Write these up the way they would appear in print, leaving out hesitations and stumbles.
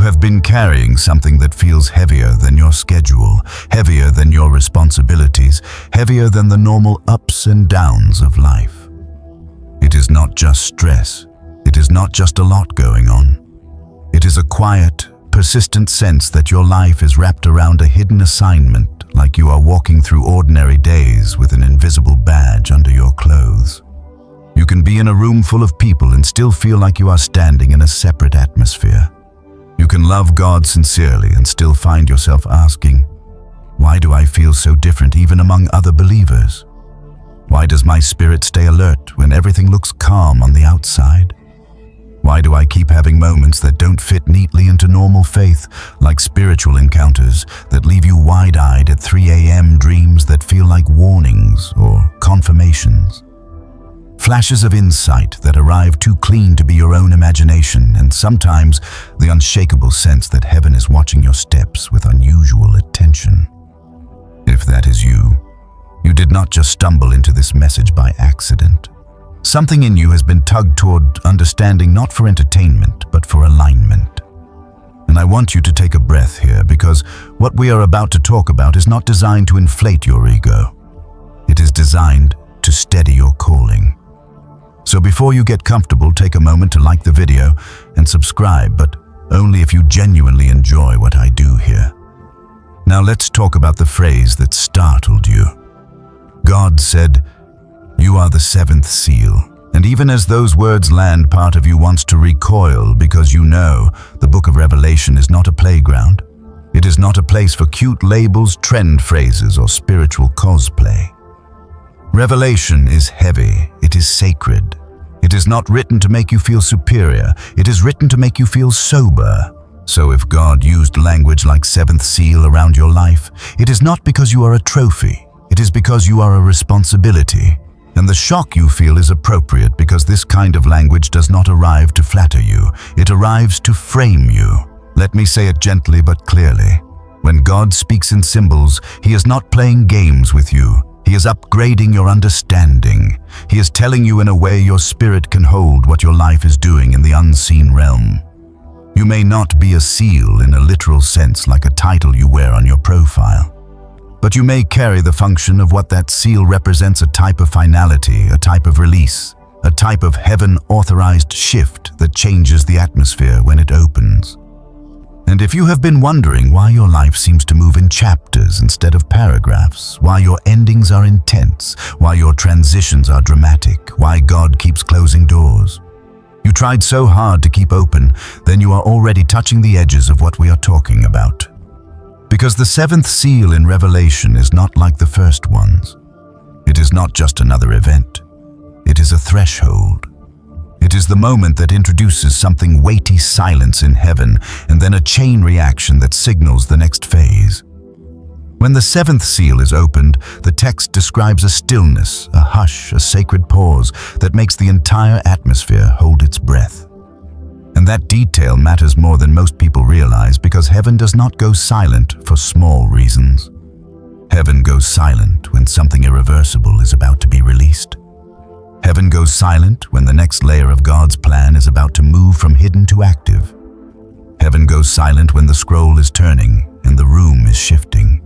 have been carrying something that feels heavier than your schedule, heavier than your responsibilities, heavier than the normal ups and downs of life. It is not just stress. It is not just a lot going on. It is a quiet, persistent sense that your life is wrapped around a hidden assignment, like you are walking through ordinary days with an invisible badge under your clothes. You can be in a room full of people and still feel like you are standing in a separate atmosphere. You can love God sincerely and still find yourself asking, why do I feel so different even among other believers? Why does my spirit stay alert when everything looks calm on the outside? Why do I keep having moments that don't fit neatly into normal faith, like spiritual encounters that leave you wide-eyed at 3 a.m., dreams that feel like warnings or confirmations? Flashes of insight that arrive too clean to be your own imagination, and sometimes the unshakable sense that heaven is watching your steps with unusual attention. If that is you, you did not just stumble into this message by accident. Something in you has been tugged toward understanding, not for entertainment, but for alignment. And I want you to take a breath here, because what we are about to talk about is not designed to inflate your ego. It is designed to steady your calling. So before you get comfortable, take a moment to like the video and subscribe, but only if you genuinely enjoy what I do here. Now let's talk about the phrase that startled you. God said, "You are the seventh seal." And even as those words land, part of you wants to recoil, because you know the book of Revelation is not a playground. It is not a place for cute labels, trend phrases, or spiritual cosplay. Revelation is heavy. It is sacred. It is not written to make you feel superior. It is written to make you feel sober. So if God used language like seventh seal around your life, it is not because you are a trophy. It is because you are a responsibility. And the shock you feel is appropriate, because this kind of language does not arrive to flatter you. It arrives to frame you. Let me say it gently but clearly. When God speaks in symbols, He is not playing games with you. He is upgrading your understanding. He is telling you in a way your spirit can hold what your life is doing in the unseen realm. You may not be a seal in a literal sense, like a title you wear on your profile. But you may carry the function of what that seal represents: a type of finality, a type of release, a type of heaven-authorized shift that changes the atmosphere when it opens. And if you have been wondering why your life seems to move in chapters instead of paragraphs, why your endings are intense, why your transitions are dramatic, why God keeps closing doors, you tried so hard to keep open, then you are already touching the edges of what we are talking about. Because the seventh seal in Revelation is not like the first ones. It is not just another event. It is a threshold. It is the moment that introduces something weighty: silence in heaven, and then a chain reaction that signals the next phase. When the seventh seal is opened, the text describes a stillness, a hush, a sacred pause that makes the entire atmosphere hold its breath. And that detail matters more than most people realize, because heaven does not go silent for small reasons. Heaven goes silent when something irreversible is about to be released. Heaven goes silent when the next layer of God's plan is about to move from hidden to active. Heaven goes silent when the scroll is turning and the room is shifting.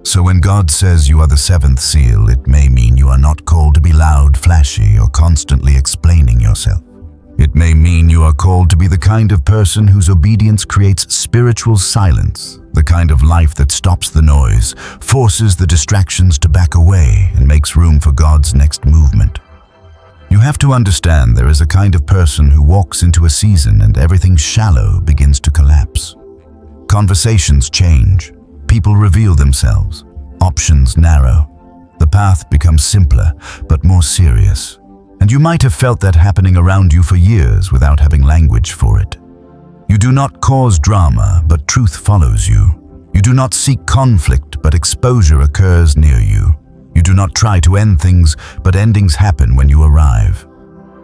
So when God says you are the seventh seal, it may mean you are not called to be loud, flashy, or constantly explaining yourself. It may mean you are called to be the kind of person whose obedience creates spiritual silence, the kind of life that stops the noise, forces the distractions to back away, and makes room for God's next movement. You have to understand, there is a kind of person who walks into a season and everything shallow begins to collapse. Conversations change. People reveal themselves. Options narrow. The path becomes simpler, but more serious. And you might have felt that happening around you for years without having language for it. You do not cause drama, but truth follows you. You do not seek conflict, but exposure occurs near you. You do not try to end things, but endings happen when you arrive.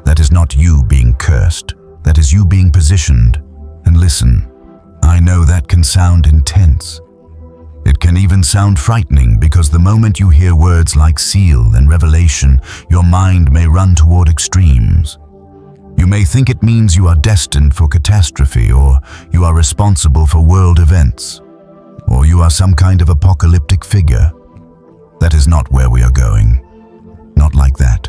That is not you being cursed. That is you being positioned. And listen, I know that can sound intense. It can even sound frightening, because the moment you hear words like seal and revelation, your mind may run toward extremes. You may think it means you are destined for catastrophe, or you are responsible for world events, or you are some kind of apocalyptic figure. That is not where we are going. Not like that.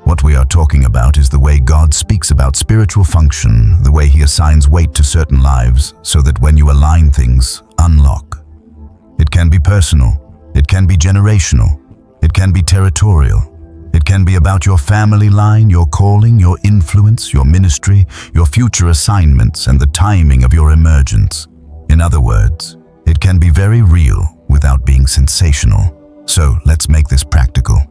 What we are talking about is the way God speaks about spiritual function, the way He assigns weight to certain lives, so that when you align things, unlock. It can be personal, it can be generational, it can be territorial. It can be about your family line, your calling, your influence, your ministry, your future assignments, and the timing of your emergence. In other words, it can be very real without being sensational. So let's make this practical.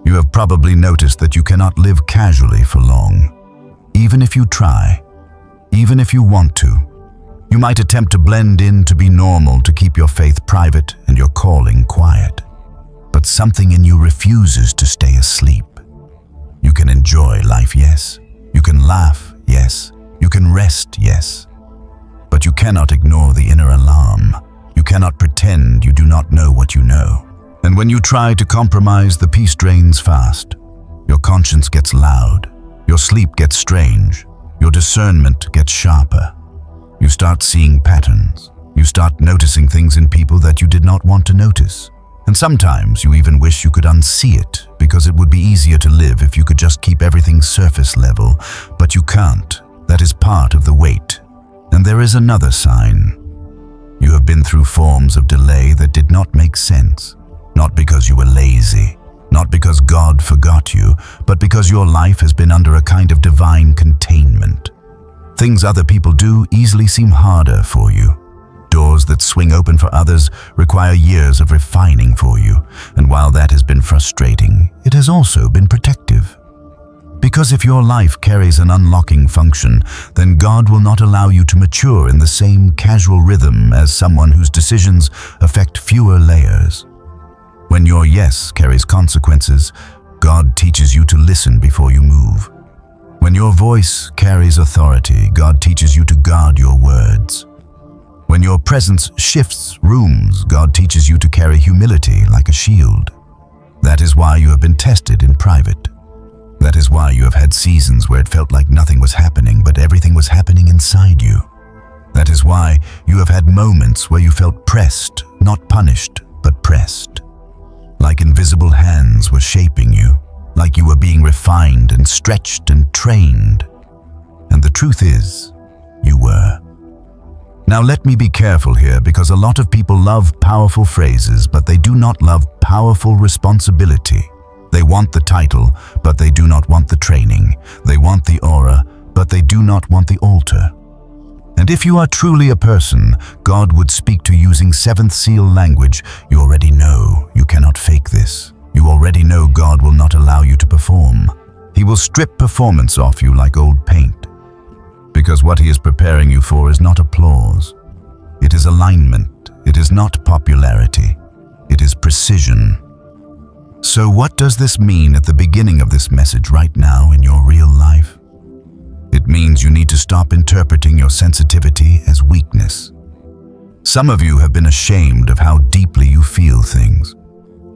You have probably noticed that you cannot live casually for long. Even if you try, even if you want to, you might attempt to blend in, to be normal, to keep your faith private and your calling quiet. But something in you refuses to stay asleep. You can enjoy life, yes. You can laugh, yes. You can rest, yes. But you cannot ignore the inner alarm. You cannot pretend you do not know what you know. And when you try to compromise, the peace drains fast. Your conscience gets loud. Your sleep gets strange. Your discernment gets sharper. You start seeing patterns. You start noticing things in people that you did not want to notice. And sometimes you even wish you could unsee it, because it would be easier to live if you could just keep everything surface level. But you can't. That is part of the weight. And there is another sign. You have been through forms of delay that did not make sense. Not because you were lazy, not because God forgot you, but because your life has been under a kind of divine containment. Things other people do easily seem harder for you. Doors that swing open for others require years of refining for you, and while that has been frustrating, it has also been protective. Because if your life carries an unlocking function, then God will not allow you to mature in the same casual rhythm as someone whose decisions affect fewer layers. When your yes carries consequences, God teaches you to listen before you move. When your voice carries authority, God teaches you to guard your words. When your presence shifts rooms, God teaches you to carry humility like a shield. That is why you have been tested in private. That is why you have had seasons where it felt like nothing was happening, but everything was happening inside you. That is why you have had moments where you felt pressed, not punished, but pressed. Like invisible hands were shaping you, like you were being refined and stretched and trained. And the truth is, you were. Now let me be careful here, because a lot of people love powerful phrases, but they do not love powerful responsibility. They want the title, but they do not want the training. They want the aura, but they do not want the altar. And if you are truly a person God would speak to using seventh seal language, you already know you cannot fake this. You already know God will not allow you to perform. He will strip performance off you like old paint. Because what He is preparing you for is not applause. It is alignment. It is not popularity. It is precision. So what does this mean at the beginning of this message right now in your real life? It means you need to stop interpreting your sensitivity as weakness. Some of you have been ashamed of how deeply you feel things.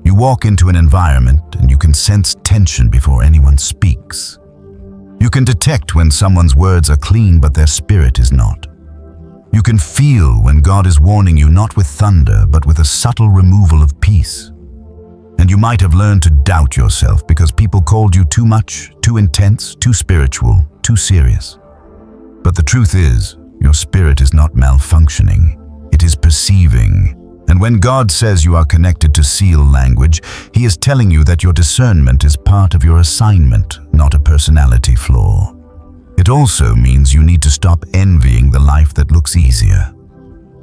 You walk into an environment and you can sense tension before anyone speaks. You can detect when someone's words are clean but their spirit is not. You can feel when God is warning you not with thunder but with a subtle removal of peace. And you might have learned to doubt yourself because people called you too much, too intense, too spiritual, too serious. But the truth is, your spirit is not malfunctioning. It is perceiving. And when God says you are connected to seal language, He is telling you that your discernment is part of your assignment, not a personality flaw. It also means you need to stop envying the life that looks easier.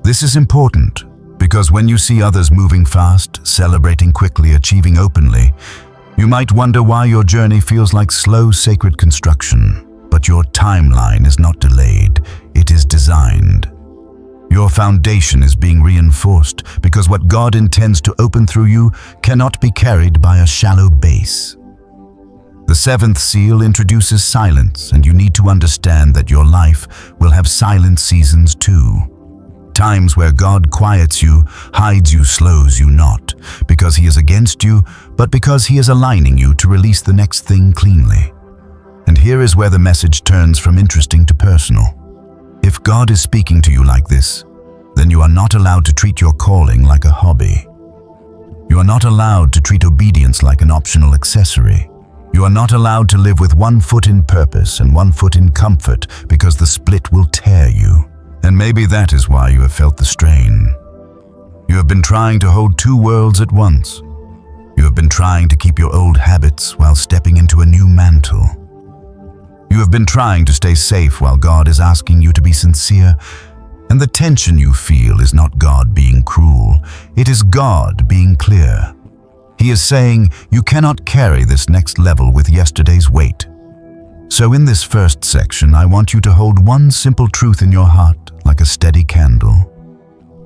This is important because when you see others moving fast, celebrating quickly, achieving openly, you might wonder why your journey feels like slow, sacred construction. But your timeline is not delayed, it is designed. Your foundation is being reinforced because what God intends to open through you cannot be carried by a shallow base. The seventh seal introduces silence, and you need to understand that your life will have silent seasons too. Times where God quiets you, hides you, slows you, not because He is against you, but because He is aligning you to release the next thing cleanly. And here is where the message turns from interesting to personal. If God is speaking to you like this, then you are not allowed to treat your calling like a hobby. You are not allowed to treat obedience like an optional accessory. You are not allowed to live with one foot in purpose and one foot in comfort, because the split will tear you. And maybe that is why you have felt the strain. You have been trying to hold two worlds at once. You have been trying to keep your old habits while stepping into a new mantle. You have been trying to stay safe while God is asking you to be sincere. And the tension you feel is not God being cruel. It is God being clear. He is saying, you cannot carry this next level with yesterday's weight. So in this first section, I want you to hold one simple truth in your heart like a steady candle.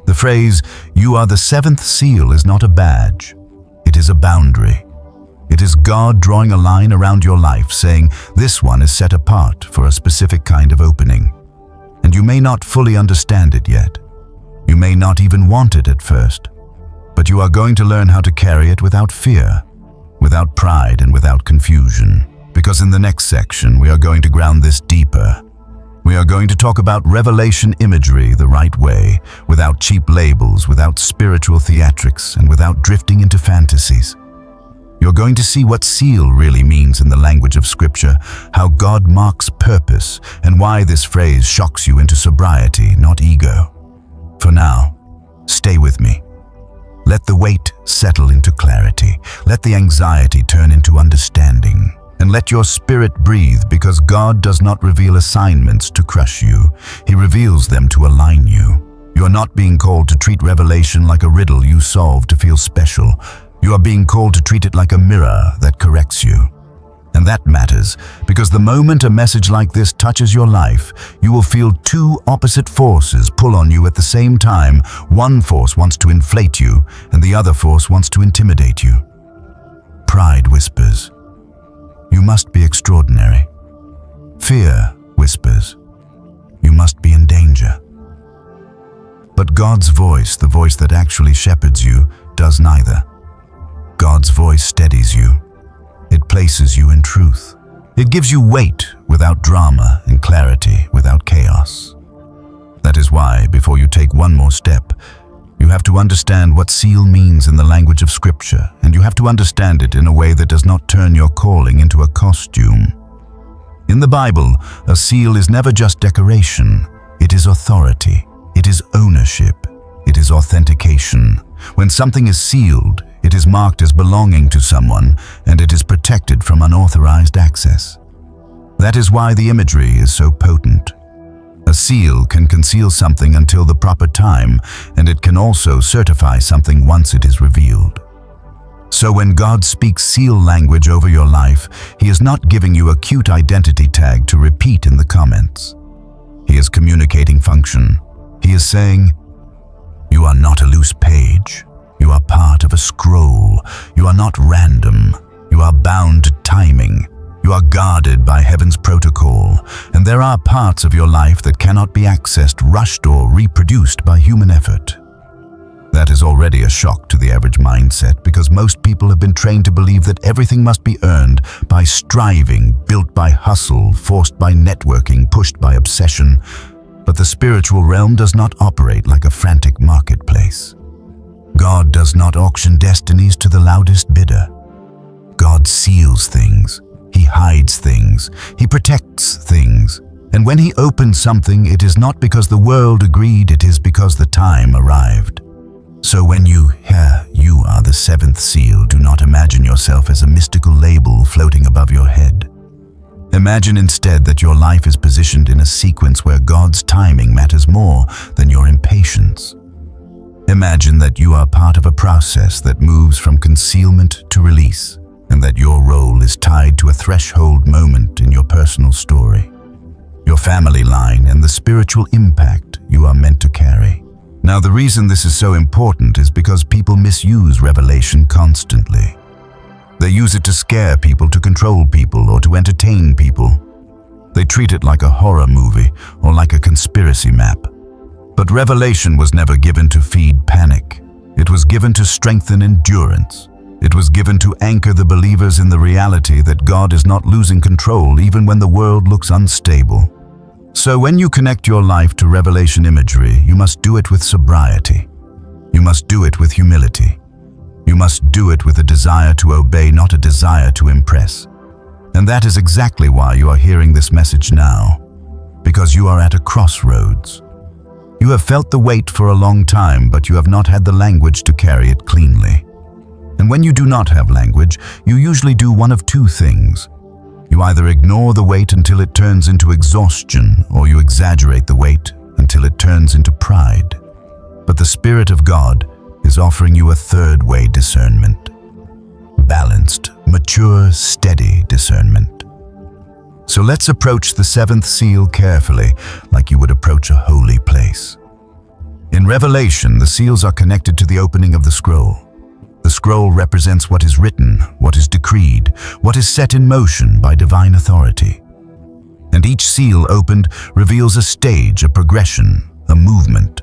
The phrase, "You are the seventh seal," is not a badge. It is a boundary. It is God drawing a line around your life, saying, this one is set apart for a specific kind of opening. And you may not fully understand it yet. You may not even want it at first. But you are going to learn how to carry it without fear, without pride, and without confusion. Because in the next section, we are going to ground this deeper. We are going to talk about revelation imagery the right way, without cheap labels, without spiritual theatrics, and without drifting into fantasies. You're going to see what seal really means in the language of Scripture, how God marks purpose, and why this phrase shocks you into sobriety, not ego. For now, stay with me. Let the weight settle into clarity. Let the anxiety turn into understanding. And let your spirit breathe, because God does not reveal assignments to crush you. He reveals them to align you. You are not being called to treat revelation like a riddle you solve to feel special. You are being called to treat it like a mirror that corrects you. And that matters, because the moment a message like this touches your life, you will feel two opposite forces pull on you at the same time. One force wants to inflate you, and the other force wants to intimidate you. Pride whispers, "You must be extraordinary." Fear whispers, "You must be in danger." But God's voice, the voice that actually shepherds you, does neither. God's voice steadies you. It places you in truth. It gives you weight without drama and clarity without chaos. That is why, before you take one more step, you have to understand what seal means in the language of Scripture, and you have to understand it in a way that does not turn your calling into a costume. In the Bible, a seal is never just decoration. It is authority. It is ownership. It is authentication. When something is sealed, it is marked as belonging to someone, and it is protected from unauthorized access. That is why the imagery is so potent. A seal can conceal something until the proper time, and it can also certify something once it is revealed. So when God speaks seal language over your life, He is not giving you a cute identity tag to repeat in the comments. He is communicating function. He is saying, you are not a loose page. You are part of a scroll. You are not random. You are bound to timing. You are guarded by heaven's protocol. And there are parts of your life that cannot be accessed, rushed, or reproduced by human effort. That is already a shock to the average mindset, because most people have been trained to believe that everything must be earned by striving, built by hustle, forced by networking, pushed by obsession. But the spiritual realm does not operate like a frantic marketplace. God does not auction destinies to the loudest bidder. God seals things. He hides things. He protects things. And when He opens something, it is not because the world agreed, it is because the time arrived. So when you hear, "You are the seventh seal," do not imagine yourself as a mystical label floating above your head. Imagine instead that your life is positioned in a sequence where God's timing matters more than your impatience. Imagine that you are part of a process that moves from concealment to release, and that your role is tied to a threshold moment in your personal story, your family line, and the spiritual impact you are meant to carry. Now, the reason this is so important is because people misuse revelation constantly. They use it to scare people, to control people, or to entertain people. They treat it like a horror movie or like a conspiracy map. But revelation was never given to feed panic. It was given to strengthen endurance. It was given to anchor the believers in the reality that God is not losing control even when the world looks unstable. So when you connect your life to revelation imagery, you must do it with sobriety. You must do it with humility. You must do it with a desire to obey, not a desire to impress. And that is exactly why you are hearing this message now, because you are at a crossroads. You have felt the weight for a long time, but you have not had the language to carry it cleanly. And when you do not have language, you usually do one of two things. You either ignore the weight until it turns into exhaustion, or you exaggerate the weight until it turns into pride. But the Spirit of God is offering you a third way discernment. Balanced, mature, steady discernment. So let's approach the seventh seal carefully, like you would approach a holy place. In Revelation, the seals are connected to the opening of the scroll. The scroll represents what is written, what is decreed, what is set in motion by divine authority. And each seal opened reveals a stage, a progression, a movement.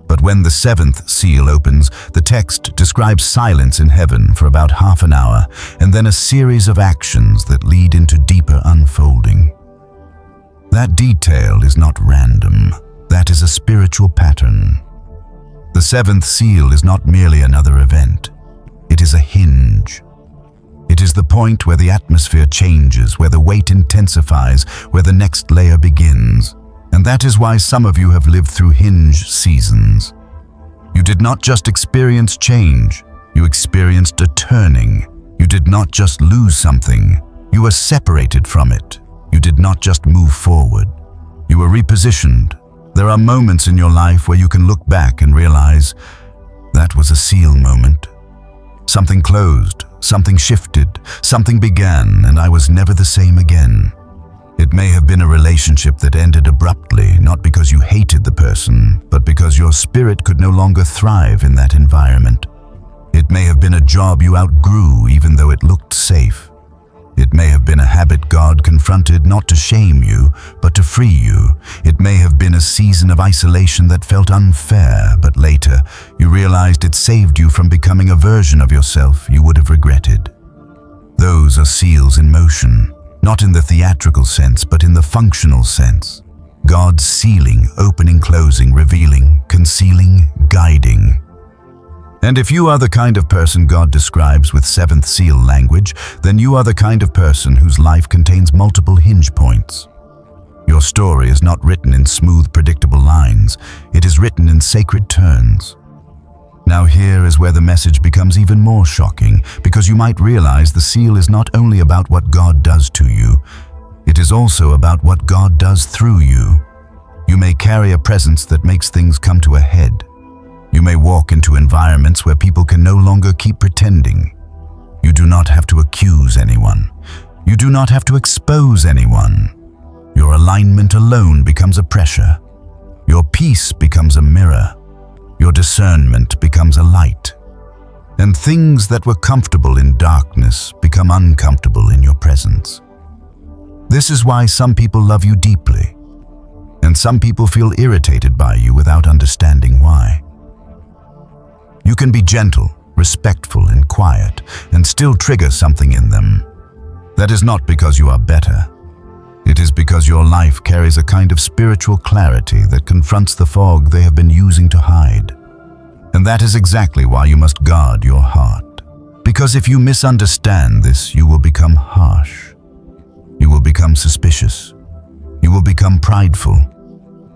But when the seventh seal opens, the text describes silence in heaven for about half an hour, and then a series of actions that lead into deeper unfolding. That detail is not random. That is a spiritual pattern. The seventh seal is not merely another event. It is a hinge. It is the point where the atmosphere changes, where the weight intensifies, where the next layer begins. And that is why some of you have lived through hinge seasons. You did not just experience change, you experienced a turning. You did not just lose something, you were separated from it. You did not just move forward, you were repositioned. There are moments in your life where you can look back and realize that was a seal moment. Something closed, something shifted, something began, and I was never the same again. It may have been a relationship that ended abruptly, not because you hated the person, but because your spirit could no longer thrive in that environment. It may have been a job you outgrew even though it looked safe. It may have been a habit God confronted not to shame you, but to free you. It may have been a season of isolation that felt unfair, but later you realized it saved you from becoming a version of yourself you would have regretted. Those are seals in motion. Not in the theatrical sense, but in the functional sense. God's sealing, opening, closing, revealing, concealing, guiding. And if you are the kind of person God describes with seventh seal language, then you are the kind of person whose life contains multiple hinge points. Your story is not written in smooth, predictable lines. It is written in sacred turns. Now here is where the message becomes even more shocking, because you might realize the seal is not only about what God does to you, it is also about what God does through you. You may carry a presence that makes things come to a head. You may walk into environments where people can no longer keep pretending. You do not have to accuse anyone. You do not have to expose anyone. Your alignment alone becomes a pressure. Your peace becomes a mirror. Your discernment becomes a light. And things that were comfortable in darkness become uncomfortable in your presence. This is why some people love you deeply, and some people feel irritated by you without understanding why. You can be gentle, respectful, and quiet, and still trigger something in them. That is not because you are better. It is because your life carries a kind of spiritual clarity that confronts the fog they have been using to hide. And that is exactly why you must guard your heart. Because if you misunderstand this, you will become harsh. You will become suspicious. You will become prideful.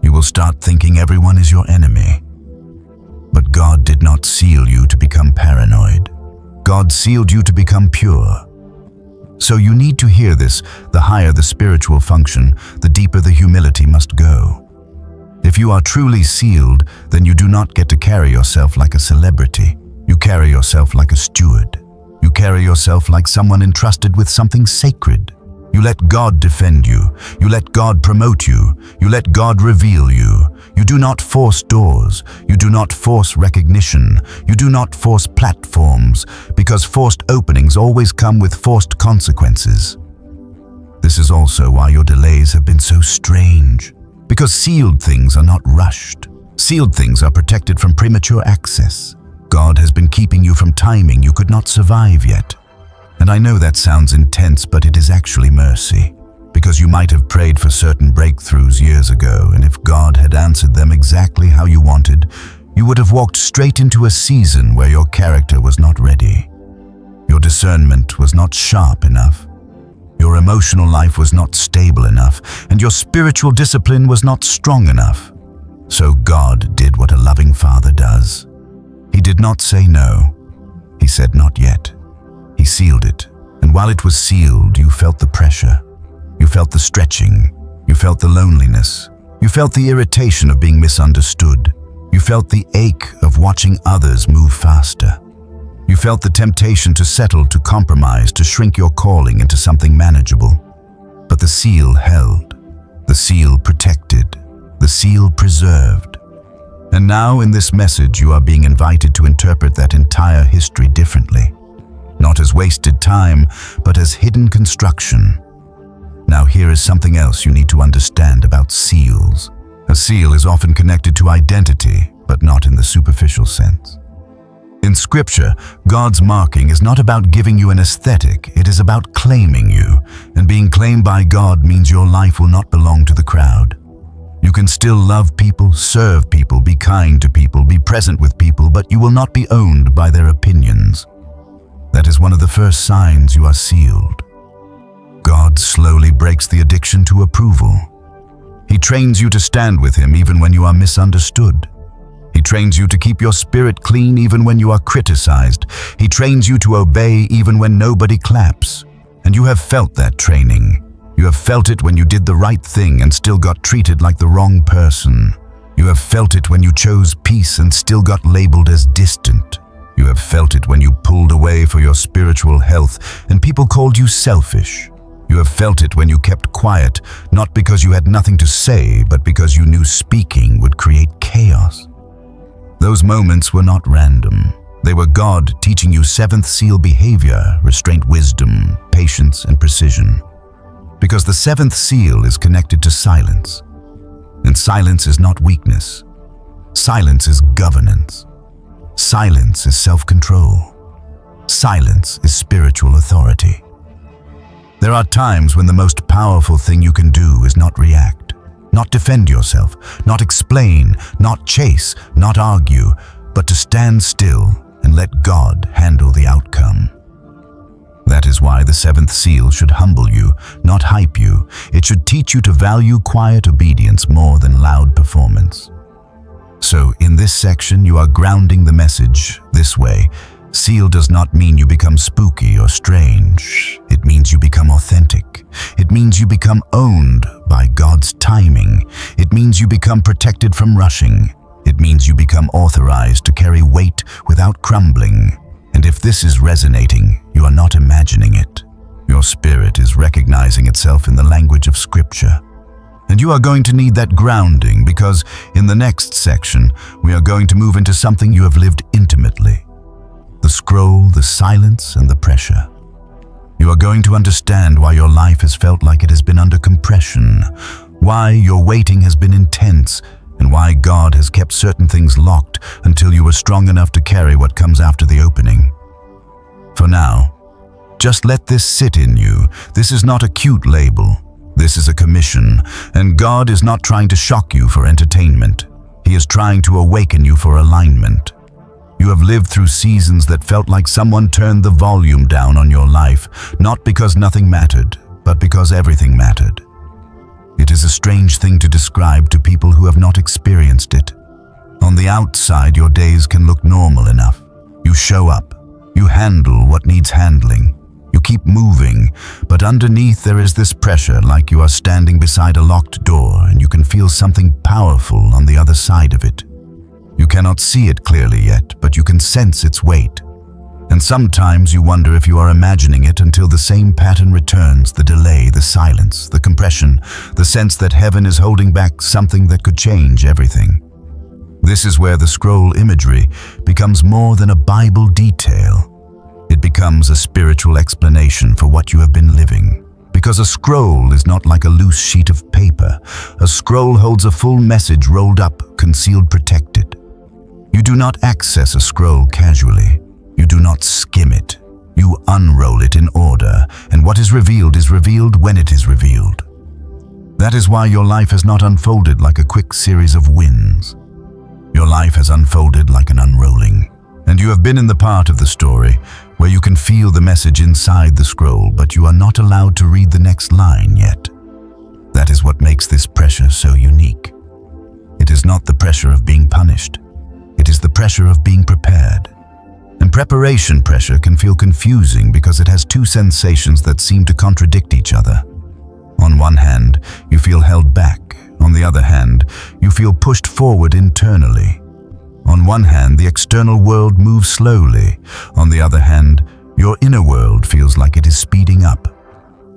You will start thinking everyone is your enemy. But God did not seal you to become paranoid. God sealed you to become pure. So you need to hear this. The higher the spiritual function, the deeper the humility must go. If you are truly sealed, then you do not get to carry yourself like a celebrity. You carry yourself like a steward. You carry yourself like someone entrusted with something sacred. You let God defend you. You let God promote you. You let God reveal you. You do not force doors. You do not force recognition. You do not force platforms, because forced openings always come with forced consequences. This is also why your delays have been so strange, because sealed things are not rushed. Sealed things are protected from premature access. God has been keeping you from timing you could not survive yet. And I know that sounds intense, but it is actually mercy. Because you might have prayed for certain breakthroughs years ago, and if God had answered them exactly how you wanted, you would have walked straight into a season where your character was not ready. Your discernment was not sharp enough. Your emotional life was not stable enough, and your spiritual discipline was not strong enough. So God did what a loving father does. He did not say no. He said not yet. He sealed it, and while it was sealed, you felt the pressure. You felt the stretching. You felt the loneliness. You felt the irritation of being misunderstood. You felt the ache of watching others move faster. You felt the temptation to settle, to compromise, to shrink your calling into something manageable. But the seal held. The seal protected. The seal preserved. And now in this message you are being invited to interpret that entire history differently. Not as wasted time, but as hidden construction. Now here is something else you need to understand about seals. A seal is often connected to identity, but not in the superficial sense. In Scripture, God's marking is not about giving you an aesthetic, it is about claiming you, and being claimed by God means your life will not belong to the crowd. You can still love people, serve people, be kind to people, be present with people, but you will not be owned by their opinions. That is one of the first signs you are sealed. God slowly breaks the addiction to approval. He trains you to stand with Him even when you are misunderstood. He trains you to keep your spirit clean even when you are criticized. He trains you to obey even when nobody claps. And you have felt that training. You have felt it when you did the right thing and still got treated like the wrong person. You have felt it when you chose peace and still got labeled as distant. You have felt it when you pulled away for your spiritual health and people called you selfish. You have felt it when you kept quiet, not because you had nothing to say, but because you knew speaking would create chaos. Those moments were not random. They were God teaching you seventh seal behavior, restraint, wisdom, patience, and precision. Because the seventh seal is connected to silence. And silence is not weakness. Silence is governance. Silence is self-control. Silence is spiritual authority. There are times when the most powerful thing you can do is not react, not defend yourself, not explain, not chase, not argue, but to stand still and let God handle the outcome. That is why the seventh seal should humble you, not hype you. It should teach you to value quiet obedience more than loud performance. So in this section, you are grounding the message this way. Seal does not mean you become spooky or strange. It means you become authentic. It means you become owned by God's timing. It means you become protected from rushing. It means you become authorized to carry weight without crumbling. And if this is resonating, you are not imagining it. Your spirit is recognizing itself in the language of Scripture. And you are going to need that grounding because in the next section, we are going to move into something you have lived intimately. The scroll, the silence, and the pressure. You are going to understand why your life has felt like it has been under compression, why your waiting has been intense, and why God has kept certain things locked until you were strong enough to carry what comes after the opening. For now, just let this sit in you. This is not a cute label. This is a commission, and God is not trying to shock you for entertainment. He is trying to awaken you for alignment. You have lived through seasons that felt like someone turned the volume down on your life, not because nothing mattered, but because everything mattered. It is a strange thing to describe to people who have not experienced it. On the outside, your days can look normal enough. You show up. You handle what needs handling. You keep moving, but underneath there is this pressure, like you are standing beside a locked door and you can feel something powerful on the other side of it. You cannot see it clearly yet, but you can sense its weight. And sometimes you wonder if you are imagining it until the same pattern returns, the delay, the silence, the compression, the sense that heaven is holding back something that could change everything. This is where the scroll imagery becomes more than a Bible detail. It becomes a spiritual explanation for what you have been living. Because a scroll is not like a loose sheet of paper. A scroll holds a full message rolled up, concealed, protected. You do not access a scroll casually. You do not skim it. You unroll it in order, and what is revealed when it is revealed. That is why your life has not unfolded like a quick series of wins. Your life has unfolded like an unrolling, and you have been in the part of the story where you can feel the message inside the scroll, but you are not allowed to read the next line yet. That is what makes this pressure so unique. It is not the pressure of being punished. It is the pressure of being prepared. And preparation pressure can feel confusing because it has two sensations that seem to contradict each other. On one hand, you feel held back. On the other hand, you feel pushed forward internally. On one hand, the external world moves slowly. On the other hand, your inner world feels like it is speeding up.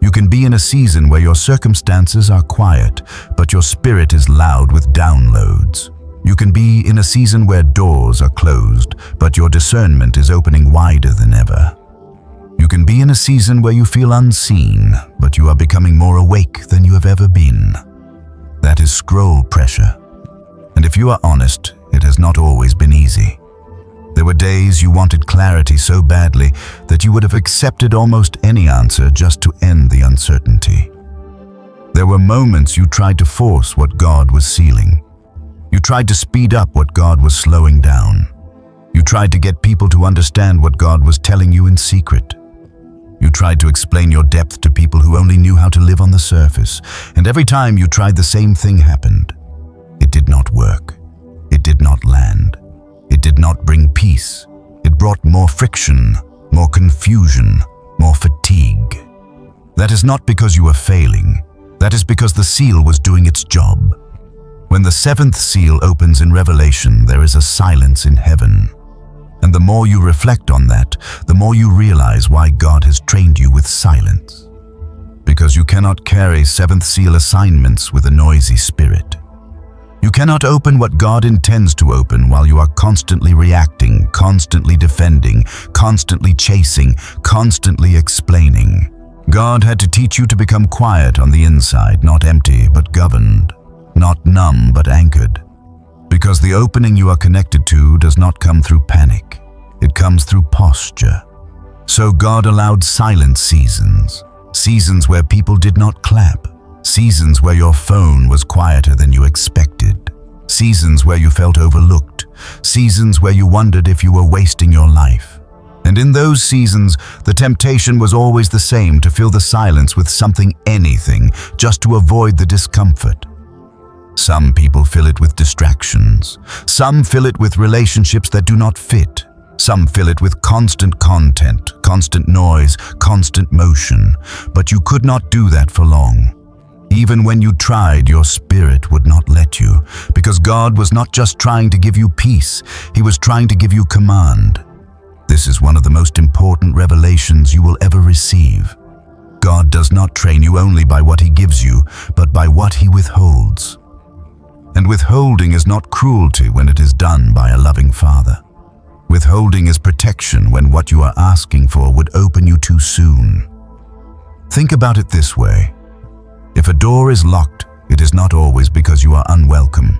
You can be in a season where your circumstances are quiet, but your spirit is loud with downloads. You can be in a season where doors are closed, but your discernment is opening wider than ever. You can be in a season where you feel unseen, but you are becoming more awake than you have ever been. That is scroll pressure. And if you are honest, it has not always been easy. There were days you wanted clarity so badly that you would have accepted almost any answer just to end the uncertainty. There were moments you tried to force what God was sealing. You tried to speed up what God was slowing down. You tried to get people to understand what God was telling you in secret. You tried to explain your depth to people who only knew how to live on the surface, and every time you tried, the same thing happened. It did not work. It did not land. It did not bring peace. It brought more friction, more confusion, more fatigue. That is not because you were failing. That is because the seal was doing its job. When the seventh seal opens in Revelation, there is a silence in heaven. And the more you reflect on that, the more you realize why God has trained you with silence. Because you cannot carry seventh seal assignments with a noisy spirit. You cannot open what God intends to open while you are constantly reacting, constantly defending, constantly chasing, constantly explaining. God had to teach you to become quiet on the inside, not empty, but governed. Not numb, but anchored. Because the opening you are connected to does not come through panic. It comes through posture. So God allowed silent seasons. Seasons where people did not clap. Seasons where your phone was quieter than you expected. Seasons where you felt overlooked. Seasons where you wondered if you were wasting your life. And in those seasons, the temptation was always the same, to fill the silence with something, anything, just to avoid the discomfort. Some people fill it with distractions. Some fill it with relationships that do not fit. Some fill it with constant content, constant noise, constant motion. But you could not do that for long. Even when you tried, your spirit would not let you, because God was not just trying to give you peace, He was trying to give you command. This is one of the most important revelations you will ever receive. God does not train you only by what He gives you, but by what He withholds. And withholding is not cruelty when it is done by a loving Father. Withholding is protection when what you are asking for would open you too soon. Think about it this way. If a door is locked, it is not always because you are unwelcome.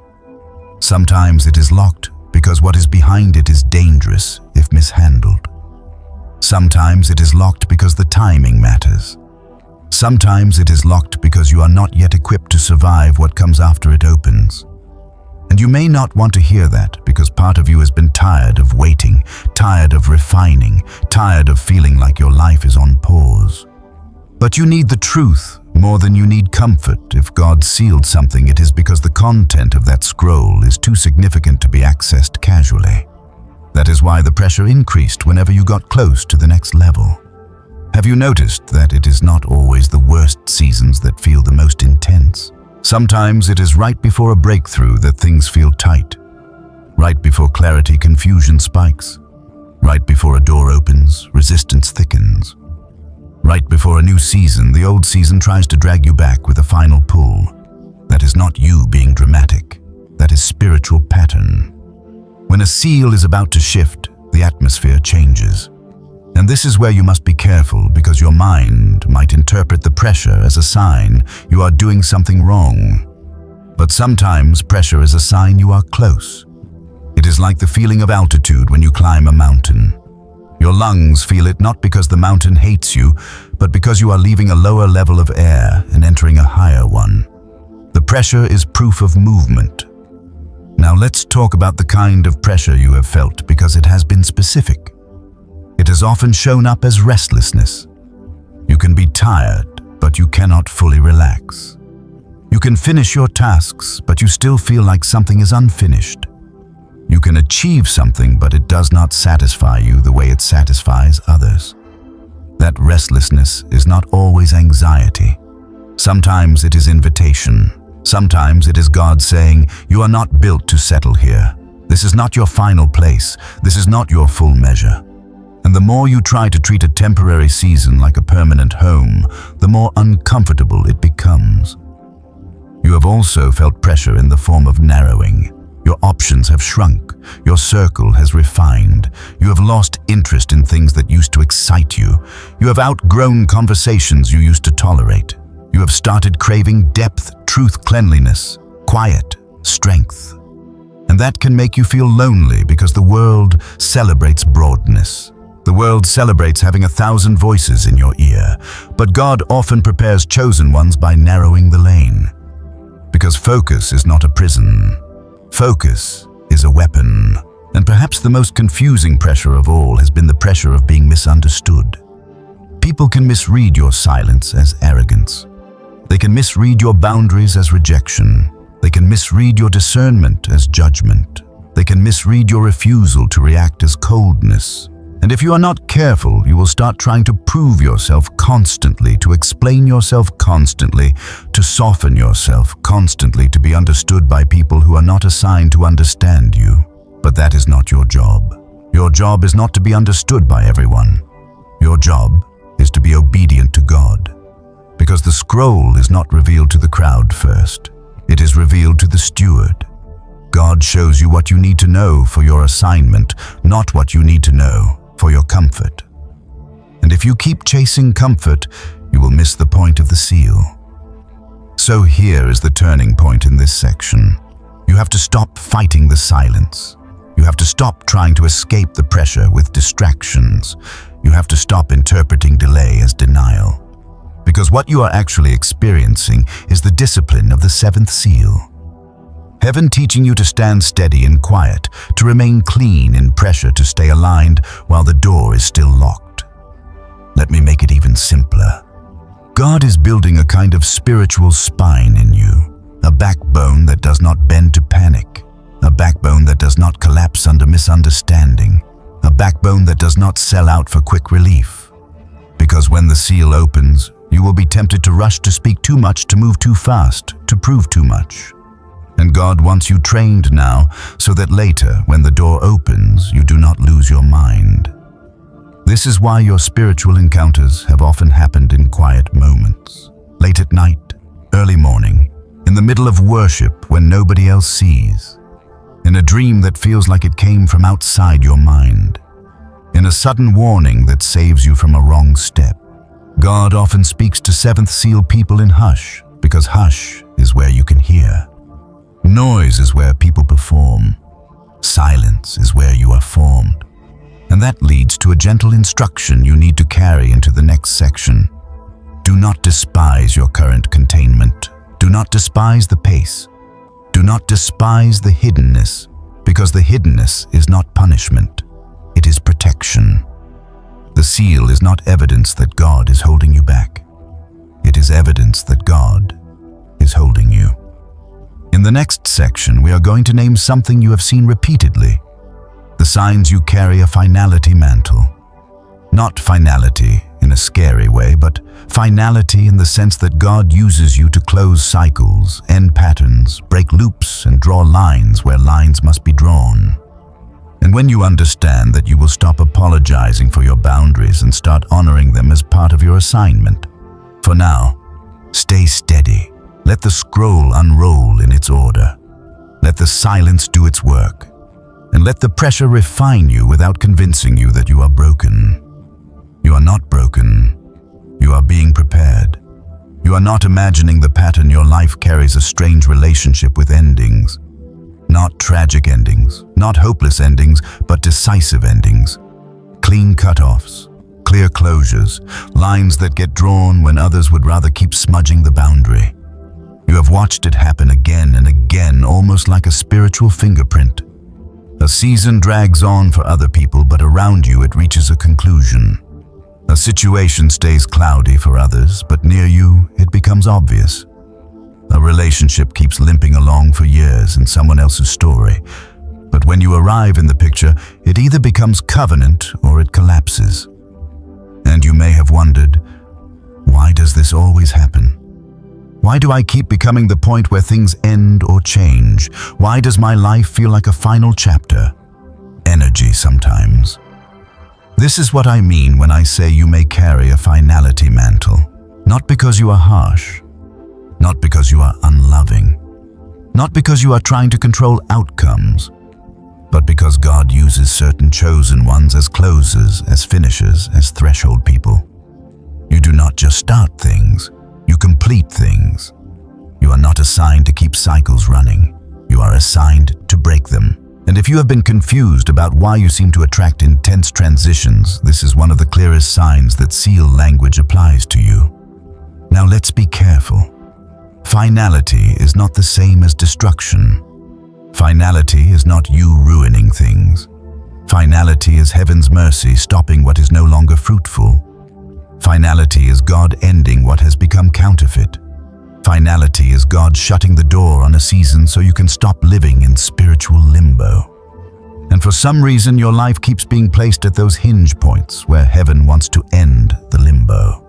Sometimes it is locked because what is behind it is dangerous if mishandled. Sometimes it is locked because the timing matters. Sometimes it is locked because you are not yet equipped to survive what comes after it opens. And you may not want to hear that because part of you has been tired of waiting, tired of refining, tired of feeling like your life is on pause. But you need the truth more than you need comfort. If God sealed something, it is because the content of that scroll is too significant to be accessed casually. That is why the pressure increased whenever you got close to the next level. Have you noticed that it is not always the worst seasons that feel the most intense? Sometimes it is right before a breakthrough that things feel tight. Right before clarity, confusion spikes. Right before a door opens, resistance thickens. Right before a new season, the old season tries to drag you back with a final pull. That is not you being dramatic. That is spiritual pattern. When a seal is about to shift, the atmosphere changes. And this is where you must be careful, because your mind might interpret the pressure as a sign you are doing something wrong. But sometimes pressure is a sign you are close. It It is like the feeling of altitude when you climb a mountain. Your lungs feel it not because the mountain hates you, but because you are leaving a lower level of air and entering a higher one. The pressure is proof of movement. Now let's talk about the kind of pressure you have felt, because it has been specific. It has often shown up as restlessness. You can be tired, but you cannot fully relax. You can finish your tasks, but you still feel like something is unfinished. You can achieve something, but it does not satisfy you the way it satisfies others. That restlessness is not always anxiety. Sometimes it is invitation. Sometimes it is God saying, "You are not built to settle here. This is not your final place. This is not your full measure." And the more you try to treat a temporary season like a permanent home, the more uncomfortable it becomes. You have also felt pressure in the form of narrowing. Your options have shrunk. Your circle has refined. You have lost interest in things that used to excite you. You have outgrown conversations you used to tolerate. You have started craving depth, truth, cleanliness, quiet, strength. And that can make you feel lonely, because the world celebrates broadness. The world celebrates having 1,000 voices in your ear, but God often prepares chosen ones by narrowing the lane. Because focus is not a prison. Focus is a weapon. And perhaps the most confusing pressure of all has been the pressure of being misunderstood. People can misread your silence as arrogance. They can misread your boundaries as rejection. They can misread your discernment as judgment. They can misread your refusal to react as coldness. And if you are not careful, you will start trying to prove yourself constantly, to explain yourself constantly, to soften yourself constantly, to be understood by people who are not assigned to understand you. But that is not your job. Your job is not to be understood by everyone. Your job is to be obedient to God. Because the scroll is not revealed to the crowd first. It is revealed to the steward. God shows you what you need to know for your assignment, not what you need to know for your comfort. And if you keep chasing comfort, you will miss the point of the seal. So here is the turning point in this section. You have to stop fighting the silence. You have to stop trying to escape the pressure with distractions. You have to stop interpreting delay as denial. Because what you are actually experiencing is the discipline of the seventh seal. Heaven teaching you to stand steady and quiet, to remain clean in pressure, to stay aligned while the door is still locked. Let me make it even simpler. God is building a kind of spiritual spine in you, a backbone that does not bend to panic, a backbone that does not collapse under misunderstanding, a backbone that does not sell out for quick relief. Because when the seal opens, you will be tempted to rush, to speak too much, to move too fast, to prove too much. And God wants you trained now, so that later, when the door opens, you do not lose your mind. This is why your spiritual encounters have often happened in quiet moments, late at night, early morning, in the middle of worship when nobody else sees, in a dream that feels like it came from outside your mind, in a sudden warning that saves you from a wrong step. God often speaks to seventh seal people in hush, because hush is where you can hear. Noise is where people perform. Silence is where you are formed. And that leads to a gentle instruction you need to carry into the next section. Do not despise your current containment. Do not despise the pace. Do not despise the hiddenness, because the hiddenness is not punishment. It is protection. The seal is not evidence that God is holding you back. It is evidence that God is holding you. In the next section, we are going to name something you have seen repeatedly. The signs you carry a finality mantle. Not finality in a scary way, but finality in the sense that God uses you to close cycles, end patterns, break loops, and draw lines where lines must be drawn. And when you understand that, you will stop apologizing for your boundaries and start honoring them as part of your assignment. For now, stay steady. Let the scroll unroll in its order. Let the silence do its work. And let the pressure refine you without convincing you that you are broken. You are not broken. You are being prepared. You are not imagining the pattern your life carries, a strange relationship with endings. Not tragic endings, not hopeless endings, but decisive endings. Clean cutoffs, clear closures, lines that get drawn when others would rather keep smudging the boundary. You have watched it happen again and again, almost like a spiritual fingerprint. A season drags on for other people, but around you it reaches a conclusion. A situation stays cloudy for others, but near you it becomes obvious. A relationship keeps limping along for years in someone else's story, but when you arrive in the picture, it either becomes covenant or it collapses. And you may have wondered, why does this always happen? Why do I keep becoming the point where things end or change? Why does my life feel like a final chapter? Energy sometimes. This is what I mean when I say you may carry a finality mantle. Not because you are harsh, not because you are unloving, not because you are trying to control outcomes, but because God uses certain chosen ones as closers, as finishers, as threshold people. You do not just start things, you complete things. You are not assigned to keep cycles running. You are assigned to break them. And if you have been confused about why you seem to attract intense transitions, this is one of the clearest signs that seal language applies to you. Now let's be careful. Finality is not the same as destruction. Finality is not you ruining things. Finality is heaven's mercy stopping what is no longer fruitful. Finality is God ending what has become counterfeit. Finality is God shutting the door on a season so you can stop living in spiritual limbo. And for some reason, your life keeps being placed at those hinge points where heaven wants to end the limbo.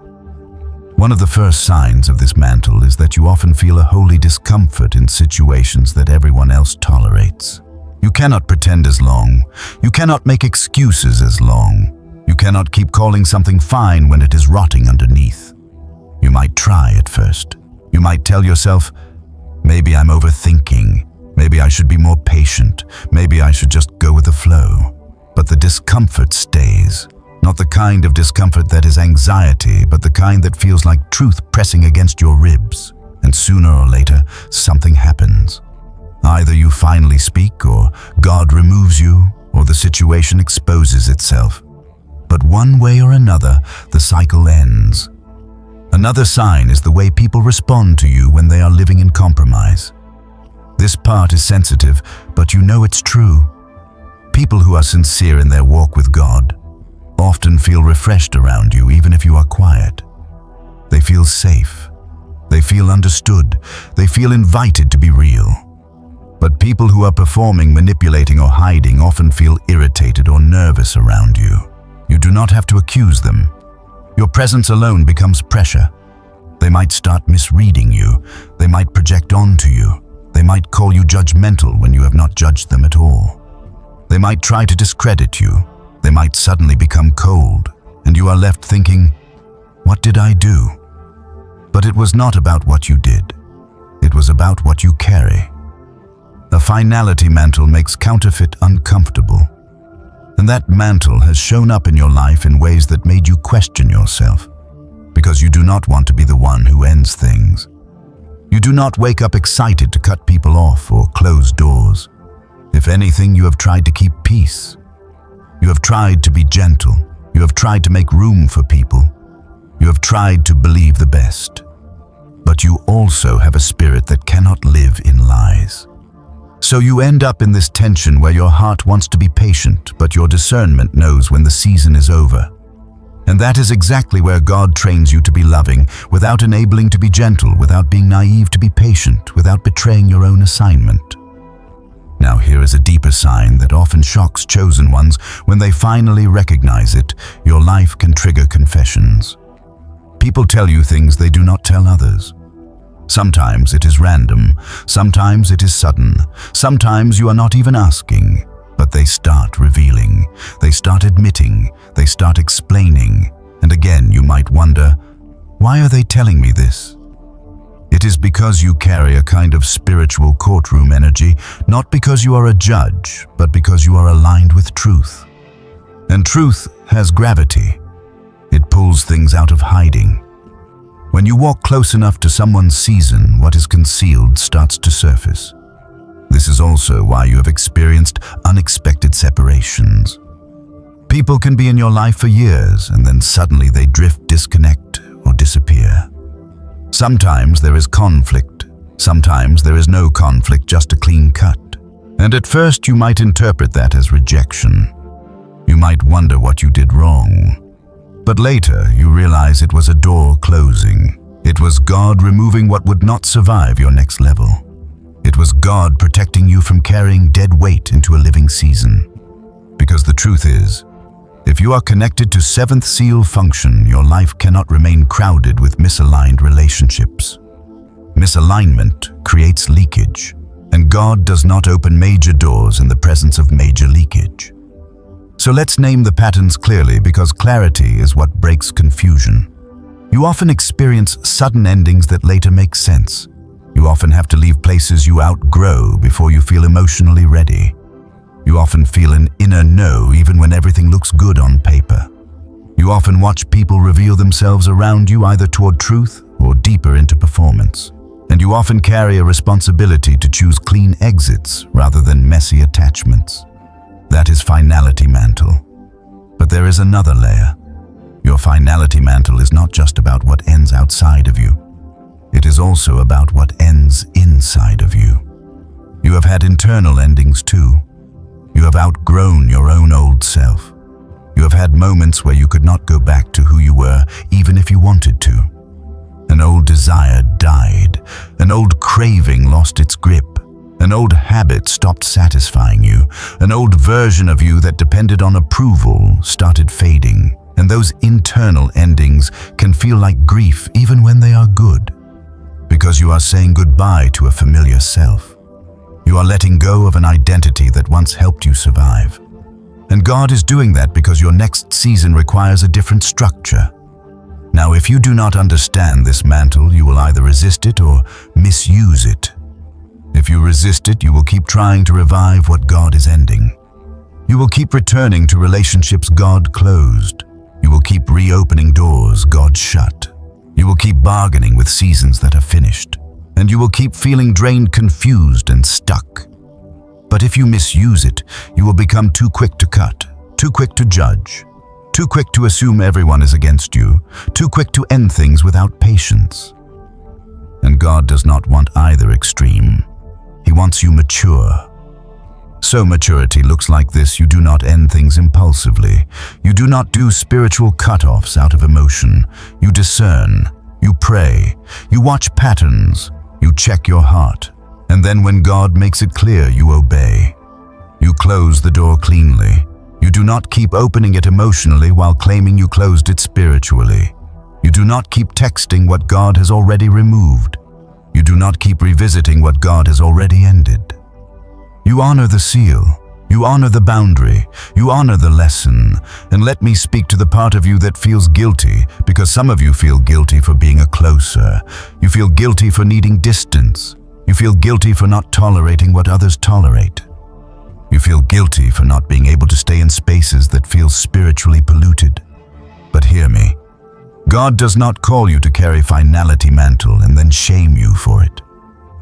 One of the first signs of this mantle is that you often feel a holy discomfort in situations that everyone else tolerates. You cannot pretend as long. You cannot make excuses as long. You cannot keep calling something fine when it is rotting underneath. You might try at first. You might tell yourself, maybe I'm overthinking. Maybe I should be more patient. Maybe I should just go with the flow. But the discomfort stays. Not the kind of discomfort that is anxiety, but the kind that feels like truth pressing against your ribs. And sooner or later, something happens. Either you finally speak, or God removes you, or the situation exposes itself. But one way or another, the cycle ends. Another sign is the way people respond to you when they are living in compromise. This part is sensitive, but you know it's true. People who are sincere in their walk with God often feel refreshed around you even if you are quiet. They feel safe. They feel understood. They feel invited to be real. But people who are performing, manipulating, or hiding often feel irritated or nervous around you. You do not have to accuse them. Your presence alone becomes pressure. They might start misreading you. They might project onto you. They might call you judgmental when you have not judged them at all. They might try to discredit you. They might suddenly become cold, and you are left thinking, what did I do? But it was not about what you did. It was about what you carry. A finality mantle makes counterfeit uncomfortable. And that mantle has shown up in your life in ways that made you question yourself, because you do not want to be the one who ends things. You do not wake up excited to cut people off or close doors. If anything, you have tried to keep peace. You have tried to be gentle. You have tried to make room for people. You have tried to believe the best. But you also have a spirit that cannot live in lies. So you end up in this tension where your heart wants to be patient, but your discernment knows when the season is over. And that is exactly where God trains you to be loving, without enabling to be gentle, without being naive to be patient, without betraying your own assignment. Now here is a deeper sign that often shocks chosen ones when they finally recognize it. Your life can trigger confessions. People tell you things they do not tell others. Sometimes it is random, sometimes it is sudden, sometimes you are not even asking, but they start revealing, they start admitting, they start explaining, and again you might wonder, why are they telling me this? It is because you carry a kind of spiritual courtroom energy, not because you are a judge, but because you are aligned with truth. And truth has gravity. It pulls things out of hiding. When you walk close enough to someone's season, what is concealed starts to surface. This is also why you have experienced unexpected separations. People can be in your life for years and then suddenly they drift, disconnect, or disappear. Sometimes there is conflict. Sometimes there is no conflict, just a clean cut. And at first you might interpret that as rejection. You might wonder what you did wrong. But later you realize it was a door closing. It was God removing what would not survive your next level. It was God protecting you from carrying dead weight into a living season. Because the truth is, if you are connected to seventh seal function, your life cannot remain crowded with misaligned relationships. Misalignment creates leakage, and God does not open major doors in the presence of major leakage. So let's name the patterns clearly, because clarity is what breaks confusion. You often experience sudden endings that later make sense. You often have to leave places you outgrow before you feel emotionally ready. You often feel an inner no even when everything looks good on paper. You often watch people reveal themselves around you, either toward truth or deeper into performance. And you often carry a responsibility to choose clean exits rather than messy attachments. That is finality mantle. But there is another layer. Your finality mantle is not just about what ends outside of you. It is also about what ends inside of you. You have had internal endings too. You have outgrown your own old self. You have had moments where you could not go back to who you were, even if you wanted to. An old desire died. An old craving lost its grip. An old habit stopped satisfying you. An old version of you that depended on approval started fading. And those internal endings can feel like grief even when they are good. Because you are saying goodbye to a familiar self. You are letting go of an identity that once helped you survive. And God is doing that because your next season requires a different structure. Now, if you do not understand this mantle, you will either resist it or misuse it. If you resist it, you will keep trying to revive what God is ending. You will keep returning to relationships God closed. You will keep reopening doors God shut. You will keep bargaining with seasons that are finished. And you will keep feeling drained, confused, and stuck. But if you misuse it, you will become too quick to cut, too quick to judge, too quick to assume everyone is against you, too quick to end things without patience. And God does not want either extreme. He wants you mature. So maturity looks like this: you do not end things impulsively. You do not do spiritual cutoffs out of emotion. You discern, you pray, you watch patterns, you check your heart, and then when God makes it clear, you obey. You close the door cleanly. You do not keep opening it emotionally while claiming you closed it spiritually. You do not keep texting what God has already removed. You do not keep revisiting what God has already ended. You honor the seal. You honor the boundary. You honor the lesson. And let me speak to the part of you that feels guilty, because some of you feel guilty for being a closer. You feel guilty for needing distance. You feel guilty for not tolerating what others tolerate. You feel guilty for not being able to stay in spaces that feel spiritually polluted. But hear me. God does not call you to carry finality mantle and then shame you for it.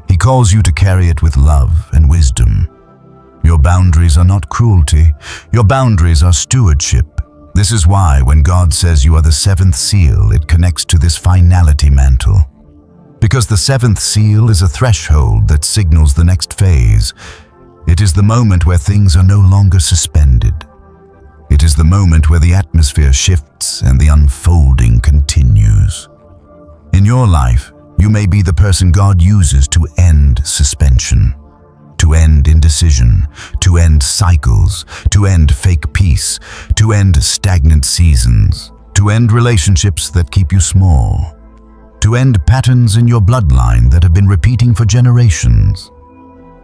He calls you to carry it with love and wisdom. Your boundaries are not cruelty. Your boundaries are stewardship. This is why when God says you are the seventh seal, it connects to this finality mantle. Because the seventh seal is a threshold that signals the next phase. It is the moment where things are no longer suspended. It is the moment where the atmosphere shifts and the unfolding continues. In your life, you may be the person God uses to end suspension, to end indecision, to end cycles, to end fake peace, to end stagnant seasons, to end relationships that keep you small, to end patterns in your bloodline that have been repeating for generations.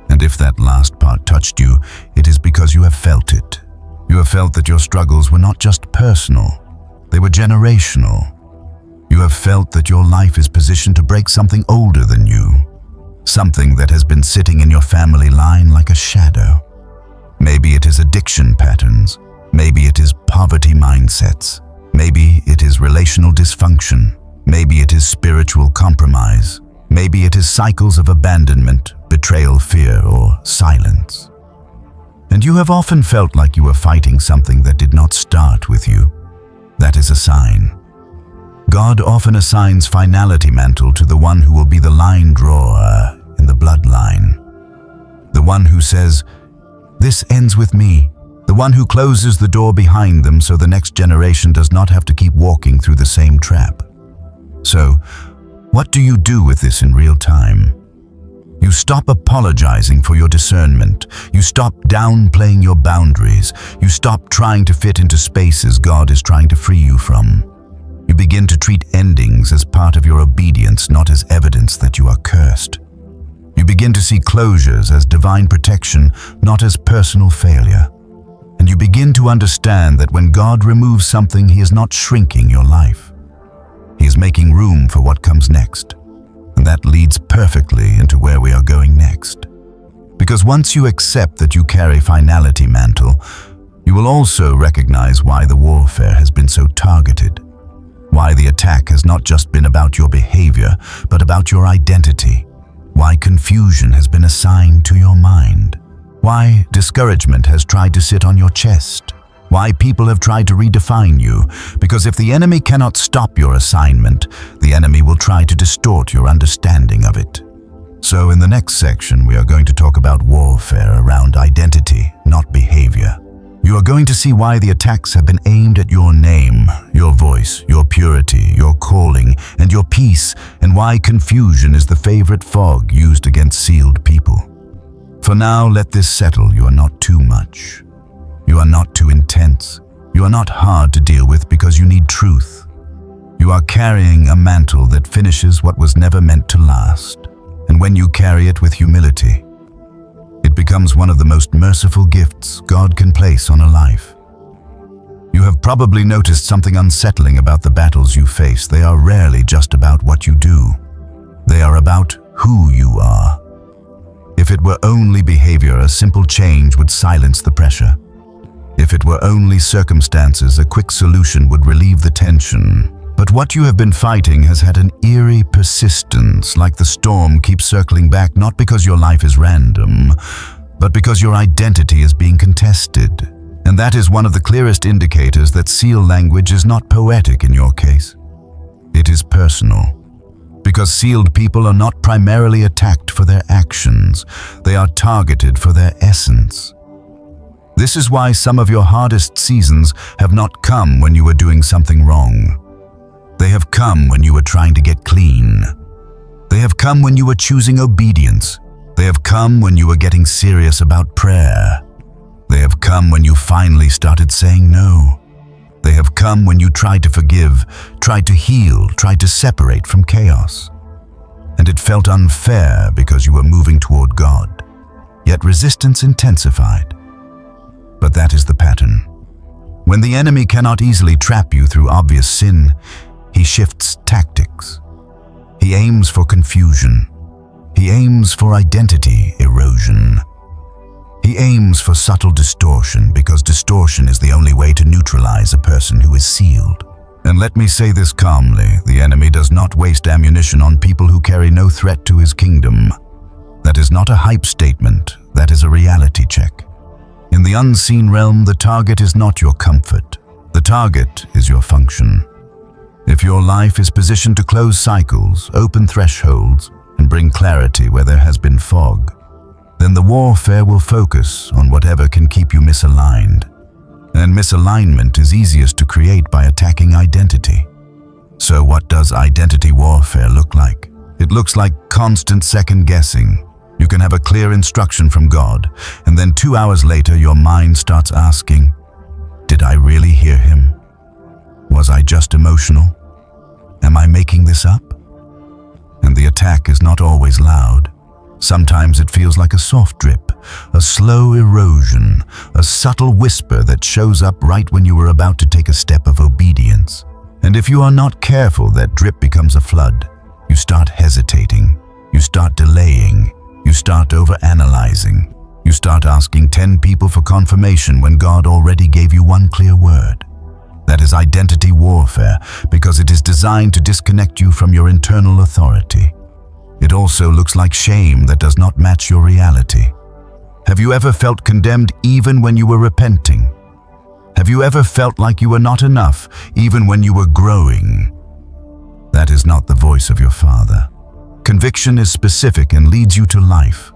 And if that last part touched you, it is because you have felt it. You have felt that your struggles were not just personal, they were generational. You have felt that your life is positioned to break something older than you, something that has been sitting in your family line like a shadow. Maybe it is addiction patterns, maybe it is poverty mindsets, maybe it is relational dysfunction, maybe it is spiritual compromise, Maybe it is cycles of abandonment, betrayal, fear, or silence. And you have often felt like you were fighting something that did not start with you. That is a sign. God often assigns finality mantle to the one who will be the line drawer in the bloodline. The one who says, "This ends with me." The one who closes the door behind them so the next generation does not have to keep walking through the same trap. So, what do you do with this in real time? You stop apologizing for your discernment. You stop downplaying your boundaries. You stop trying to fit into spaces God is trying to free you from. You begin to treat endings as part of your obedience, not as evidence that you are cursed. You begin to see closures as divine protection, not as personal failure. And you begin to understand that when God removes something, He is not shrinking your life. He is making room for what comes next. And that leads perfectly into where we are going next. Because once you accept that you carry finality mantle, you will also recognize why the warfare has been so targeted. Why the attack has not just been about your behavior, but about your identity. Why confusion has been assigned to your mind. Why discouragement has tried to sit on your chest. Why people have tried to redefine you. Because if the enemy cannot stop your assignment, the enemy will try to distort your understanding of it. So in the next section, we are going to talk about warfare around identity, not behavior. You are going to see why the attacks have been aimed at your name, your voice, your purity, your calling, and your peace, and why confusion is the favorite fog used against sealed people. For now, let this settle. You are not too much. You are not too intense. You are not hard to deal with because you need truth. You are carrying a mantle that finishes what was never meant to last. And when you carry it with humility, it becomes one of the most merciful gifts God can place on a life. You have probably noticed something unsettling about the battles you face. They are rarely just about what you do. They are about who you are. If it were only behavior, a simple change would silence the pressure. If it were only circumstances, a quick solution would relieve the tension. But what you have been fighting has had an eerie persistence, like the storm keeps circling back, not because your life is random, but because your identity is being contested. And that is one of the clearest indicators that seal language is not poetic in your case. It is personal. Because sealed people are not primarily attacked for their actions, they are targeted for their essence. This is why some of your hardest seasons have not come when you were doing something wrong. They have come when you were trying to get clean. They have come when you were choosing obedience. They have come when you were getting serious about prayer. They have come when you finally started saying no. They have come when you tried to forgive, tried to heal, tried to separate from chaos. And it felt unfair because you were moving toward God. Yet resistance intensified. But that is the pattern. When the enemy cannot easily trap you through obvious sin, he shifts tactics. He aims for confusion. He aims for identity erosion. He aims for subtle distortion because distortion is the only way to neutralize a person who is sealed. And let me say this calmly, the enemy does not waste ammunition on people who carry no threat to his kingdom. That is not a hype statement, that is a reality check. In the unseen realm, the target is not your comfort. The target is your function. If your life is positioned to close cycles, open thresholds, and bring clarity where there has been fog, then the warfare will focus on whatever can keep you misaligned. And misalignment is easiest to create by attacking identity. So what does identity warfare look like? It looks like constant second guessing. You can have a clear instruction from God, and then 2 hours later your mind starts asking, did I really hear him? Was I just emotional? Am I making this up? And the attack is not always loud. Sometimes it feels like a soft drip, a slow erosion, a subtle whisper that shows up right when you are about to take a step of obedience. And if you are not careful, that drip becomes a flood. You start hesitating. You start delaying. You start overanalyzing. You start asking 10 people for confirmation when God already gave you one clear word. That is identity warfare because it is designed to disconnect you from your internal authority. It also looks like shame that does not match your reality. Have you ever felt condemned even when you were repenting? Have you ever felt like you were not enough even when you were growing? That is not the voice of your Father. Conviction is specific and leads you to life.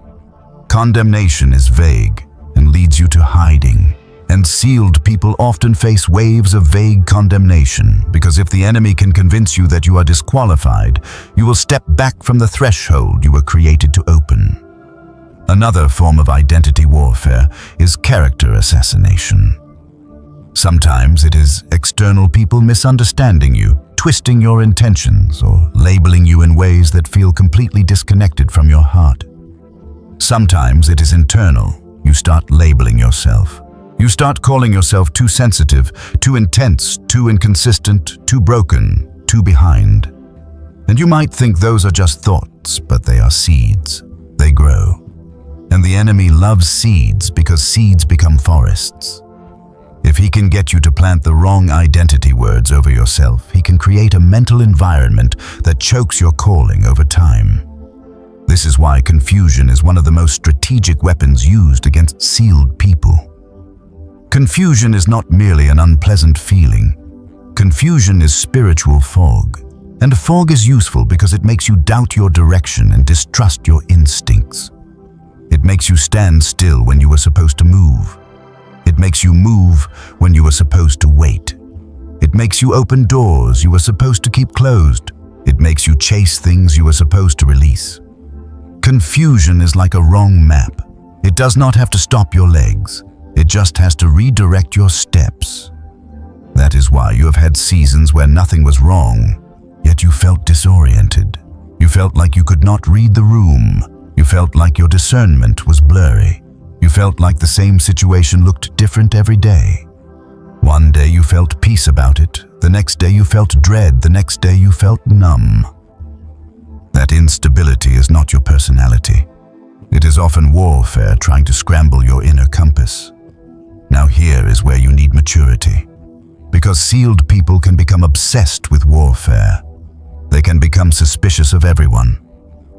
Condemnation is vague and leads you to hiding. And sealed people often face waves of vague condemnation, because if the enemy can convince you that you are disqualified, you will step back from the threshold you were created to open. Another form of identity warfare is character assassination. Sometimes it is external people misunderstanding you, twisting your intentions, or labeling you in ways that feel completely disconnected from your heart. Sometimes it is internal. You start labeling yourself. You start calling yourself too sensitive, too intense, too inconsistent, too broken, too behind. And you might think those are just thoughts, but they are seeds. They grow. And the enemy loves seeds because seeds become forests. If he can get you to plant the wrong identity words over yourself, he can create a mental environment that chokes your calling over time. This is why confusion is one of the most strategic weapons used against sealed people. Confusion is not merely an unpleasant feeling. Confusion is spiritual fog. And fog is useful because it makes you doubt your direction and distrust your instincts. It makes you stand still when you were supposed to move. It makes you move when you were supposed to wait. It makes you open doors you were supposed to keep closed. It makes you chase things you were supposed to release. Confusion is like a wrong map. It does not have to stop your legs. It just has to redirect your steps. That is why you have had seasons where nothing was wrong, yet you felt disoriented. You felt like you could not read the room. You felt like your discernment was blurry. You felt like the same situation looked different every day. One day you felt peace about it. The next day you felt dread. The next day you felt numb. That instability is not your personality. It is often warfare trying to scramble your inner compass. Now here is where you need maturity. Because sealed people can become obsessed with warfare. They can become suspicious of everyone.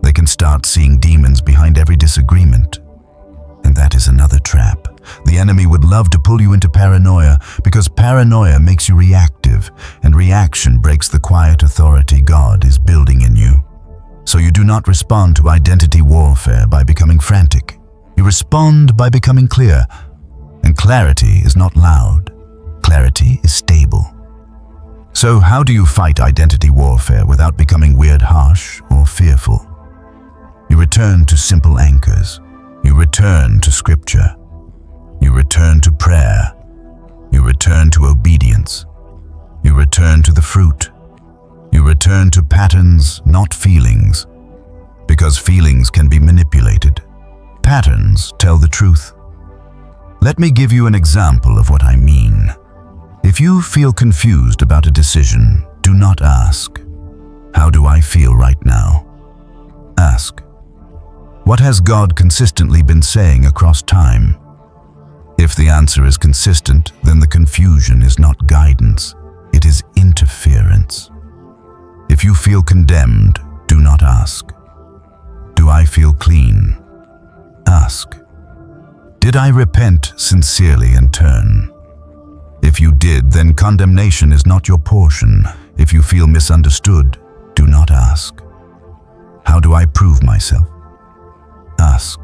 They can start seeing demons behind every disagreement. And that is another trap. The enemy would love to pull you into paranoia because paranoia makes you reactive, and reaction breaks the quiet authority God is building in you. So you do not respond to identity warfare by becoming frantic. You respond by becoming clear. And clarity is not loud. Clarity is stable. So how do you fight identity warfare without becoming weird, harsh, or fearful? You return to simple anchors. You return to scripture. You return to prayer. You return to obedience. You return to the fruit. You return to patterns, not feelings. Because feelings can be manipulated. Patterns tell the truth. Let me give you an example of what I mean. If you feel confused about a decision, do not ask, "How do I feel right now?" Ask, "What has God consistently been saying across time?" If the answer is consistent, then the confusion is not guidance, it is interference. If you feel condemned, do not ask, "Do I feel clean?" Ask, "Did I repent sincerely and turn?" If you did, then condemnation is not your portion. If you feel misunderstood, do not ask, "How do I prove myself?" Ask,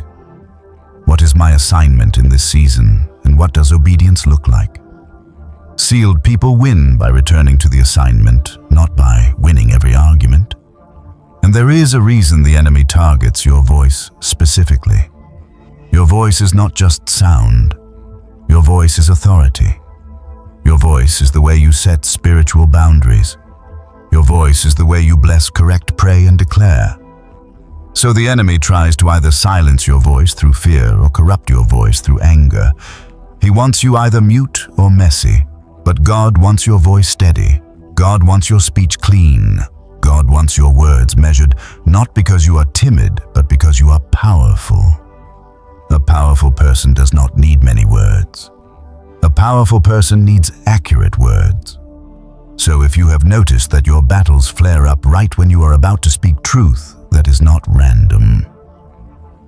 "What is my assignment in this season, and what does obedience look like?" Sealed people win by returning to the assignment, not by winning every argument. And there is a reason the enemy targets your voice specifically. Your voice is not just sound. Your voice is authority. Your voice is the way you set spiritual boundaries. Your voice is the way you bless, correct, pray, and declare. So the enemy tries to either silence your voice through fear or corrupt your voice through anger. He wants you either mute or messy. But God wants your voice steady. God wants your speech clean. God wants your words measured, not because you are timid, but because you are powerful. A powerful person does not need many words. A powerful person needs accurate words. So if you have noticed that your battles flare up right when you are about to speak truth, that is not random.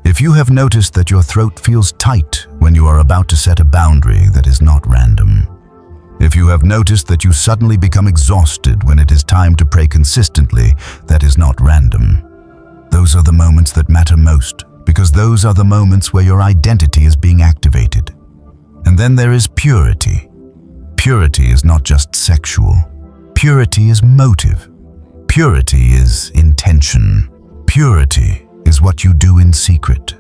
If you have noticed that your throat feels tight when you are about to set a boundary that is not random. If you have noticed that you suddenly become exhausted when it is time to pray consistently, that is not random. Those are the moments that matter most, because those are the moments where your identity is being activated. And then there is purity. Purity is not just sexual. Purity is motive. Purity is intention. Purity is what you do in secret.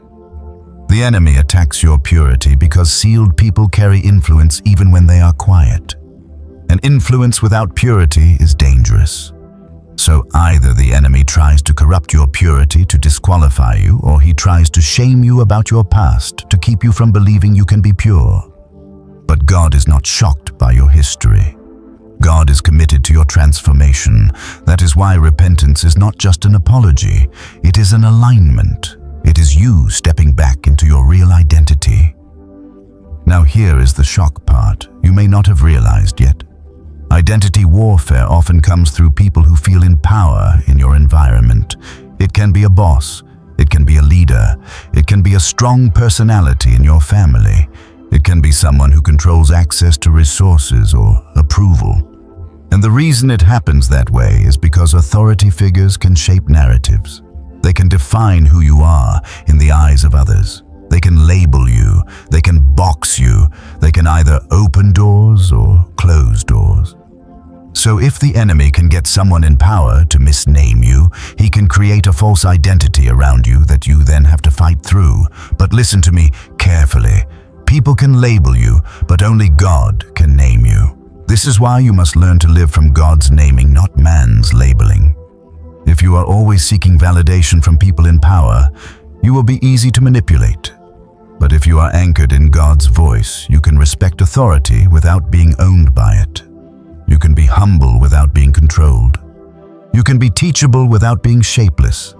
The enemy attacks your purity because sealed people carry influence even when they are quiet. An influence without purity is dangerous. So either the enemy tries to corrupt your purity to disqualify you, or he tries to shame you about your past to keep you from believing you can be pure. But God is not shocked by your history. God is committed to your transformation. That is why repentance is not just an apology. It is an alignment. It is you stepping back into your real identity. Now here is the shock part you may not have realized yet. Identity warfare often comes through people who feel in power in your environment. It can be a boss. It can be a leader. It can be a strong personality in your family. It can be someone who controls access to resources or approval. And the reason it happens that way is because authority figures can shape narratives. They can define who you are in the eyes of others. They can label you. They can box you. They can either open doors or close doors. So if the enemy can get someone in power to misname you, he can create a false identity around you that you then have to fight through. But listen to me carefully. People can label you, but only God can name you. This is why you must learn to live from God's naming, not man's labeling. If you are always seeking validation from people in power, you will be easy to manipulate. But if you are anchored in God's voice, you can respect authority without being owned by it. You can be humble without being controlled. You can be teachable without being shapeless.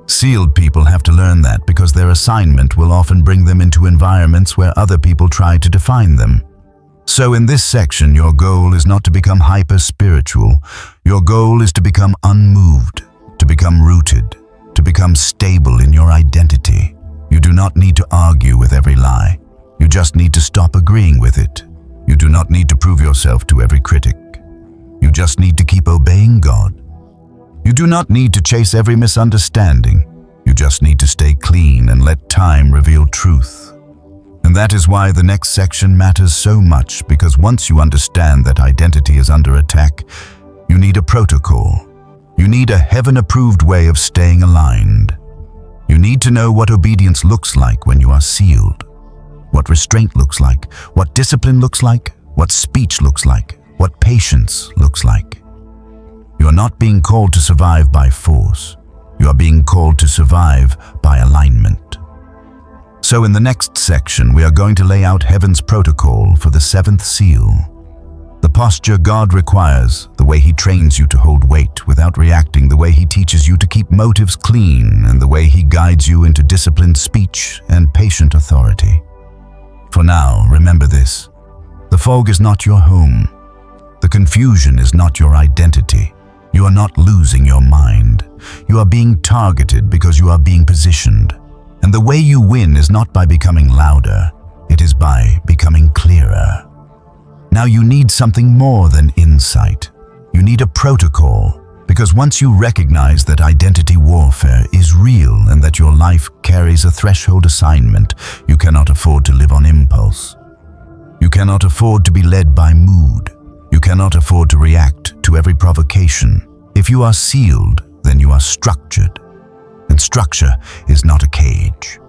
Sealed people have to learn that because their assignment will often bring them into environments where other people try to define them. So in this section, your goal is not to become hyper-spiritual. Your goal is to become unmoved, to become rooted, to become stable in your identity. You do not need to argue with every lie. You just need to stop agreeing with it. You do not need to prove yourself to every critic. You just need to keep obeying God. You do not need to chase every misunderstanding. You just need to stay clean and let time reveal truth. And that is why the next section matters so much, because once you understand that identity is under attack, you need a protocol. You need a heaven-approved way of staying aligned. You need to know what obedience looks like when you are sealed, what restraint looks like, what discipline looks like, what speech looks like, what patience looks like. You are not being called to survive by force. You are being called to survive by alignment. So in the next section, we are going to lay out heaven's protocol for the seventh seal. The posture God requires, the way He trains you to hold weight without reacting, the way He teaches you to keep motives clean, and the way He guides you into disciplined speech and patient authority. For now, remember this. The fog is not your home. The confusion is not your identity. You are not losing your mind. You are being targeted because you are being positioned. And the way you win is not by becoming louder. It is by becoming clearer. Now you need something more than insight. You need a protocol, because once you recognize that identity warfare is real and that your life carries a threshold assignment, you cannot afford to live on impulse. You cannot afford to be led by mood. You cannot afford to react to every provocation. If you are sealed, then you are structured. And structure is not a cage.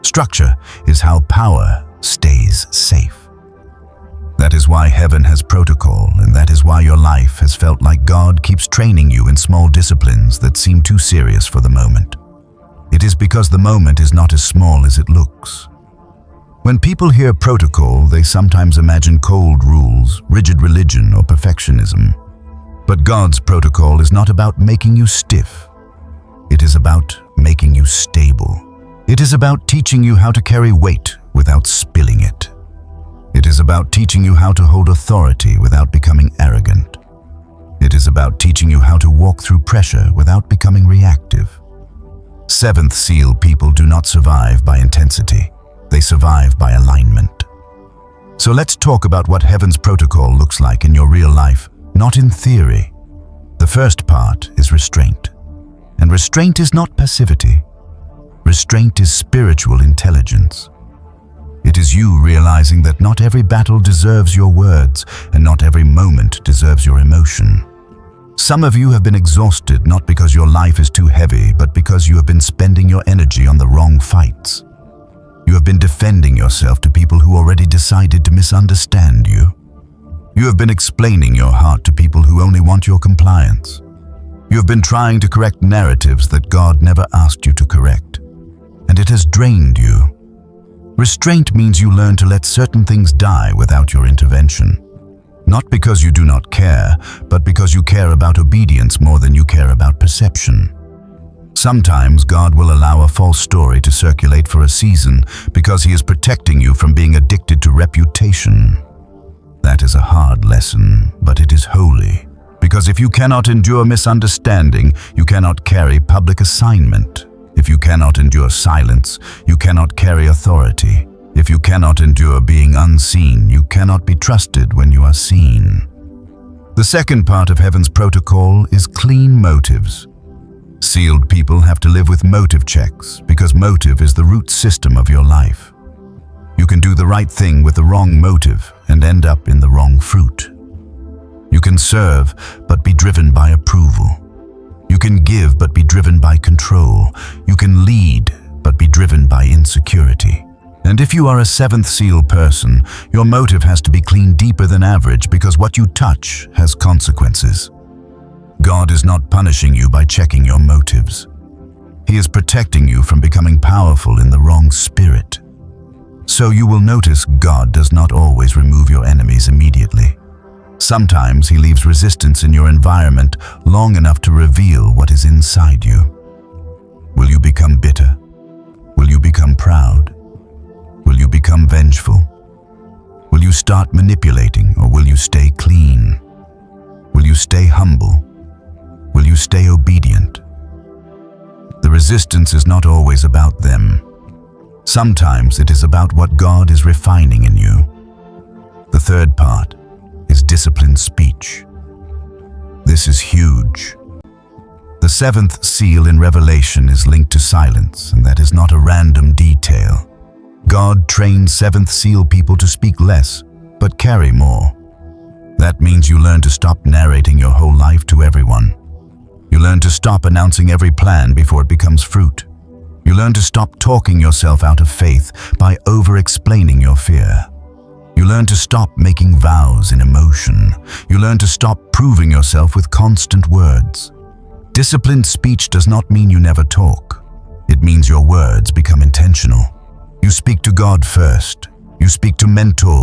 Structure is how power stays safe. That is why heaven has protocol, and that is why your life has felt like God keeps training you in small disciplines that seem too serious for the moment. It is because the moment is not as small as it looks. When people hear protocol, they sometimes imagine cold rules, rigid religion, or perfectionism. But God's protocol is not about making you stiff. It is about making you stable. It is about teaching you how to carry weight without spilling it. It is about teaching you how to hold authority without becoming arrogant. It is about teaching you how to walk through pressure without becoming reactive. Seventh seal people do not survive by intensity. They survive by alignment. So let's talk about what heaven's protocol looks like in your real life, not in theory. The first part is restraint. And restraint is not passivity. Restraint is spiritual intelligence. It is you realizing that not every battle deserves your words, and not every moment deserves your emotion. Some of you have been exhausted not because your life is too heavy, but because you have been spending your energy on the wrong fights. You have been defending yourself to people who already decided to misunderstand you. You have been explaining your heart to people who only want your compliance. You have been trying to correct narratives that God never asked you to correct, and it has drained you. Restraint means you learn to let certain things die without your intervention. Not because you do not care, but because you care about obedience more than you care about perception. Sometimes God will allow a false story to circulate for a season because He is protecting you from being addicted to reputation. That is a hard lesson, but it is holy. Because if you cannot endure misunderstanding, you cannot carry public assignment. If you cannot endure silence, you cannot carry authority. If you cannot endure being unseen, you cannot be trusted when you are seen. The second part of heaven's protocol is clean motives. Sealed people have to live with motive checks because motive is the root system of your life. You can do the right thing with the wrong motive and end up in the wrong fruit. You can serve but be driven by approval. You can give but be driven by control. You can lead but be driven by insecurity. And if you are a seventh seal person, your motive has to be clean deeper than average because what you touch has consequences. God is not punishing you by checking your motives. He is protecting you from becoming powerful in the wrong spirit. So you will notice God does not always remove your enemies immediately. Sometimes He leaves resistance in your environment long enough to reveal what is inside you. Will you become bitter? Will you become proud? Will you become vengeful? Will you start manipulating, or will you stay clean? Will you stay humble? Will you stay obedient? The resistance is not always about them. Sometimes it is about what God is refining in you. The third part is disciplined speech. This is huge. The seventh seal in Revelation is linked to silence, and that is not a random detail. God trains seventh seal people to speak less, but carry more. That means you learn to stop narrating your whole life to everyone. You learn to stop announcing every plan before it becomes fruit. You learn to stop talking yourself out of faith by over-explaining your fear. You learn to stop making vows in emotion. You learn to stop proving yourself with constant words. Disciplined speech does not mean you never talk. It means your words become intentional. You speak to God first. You speak to mentors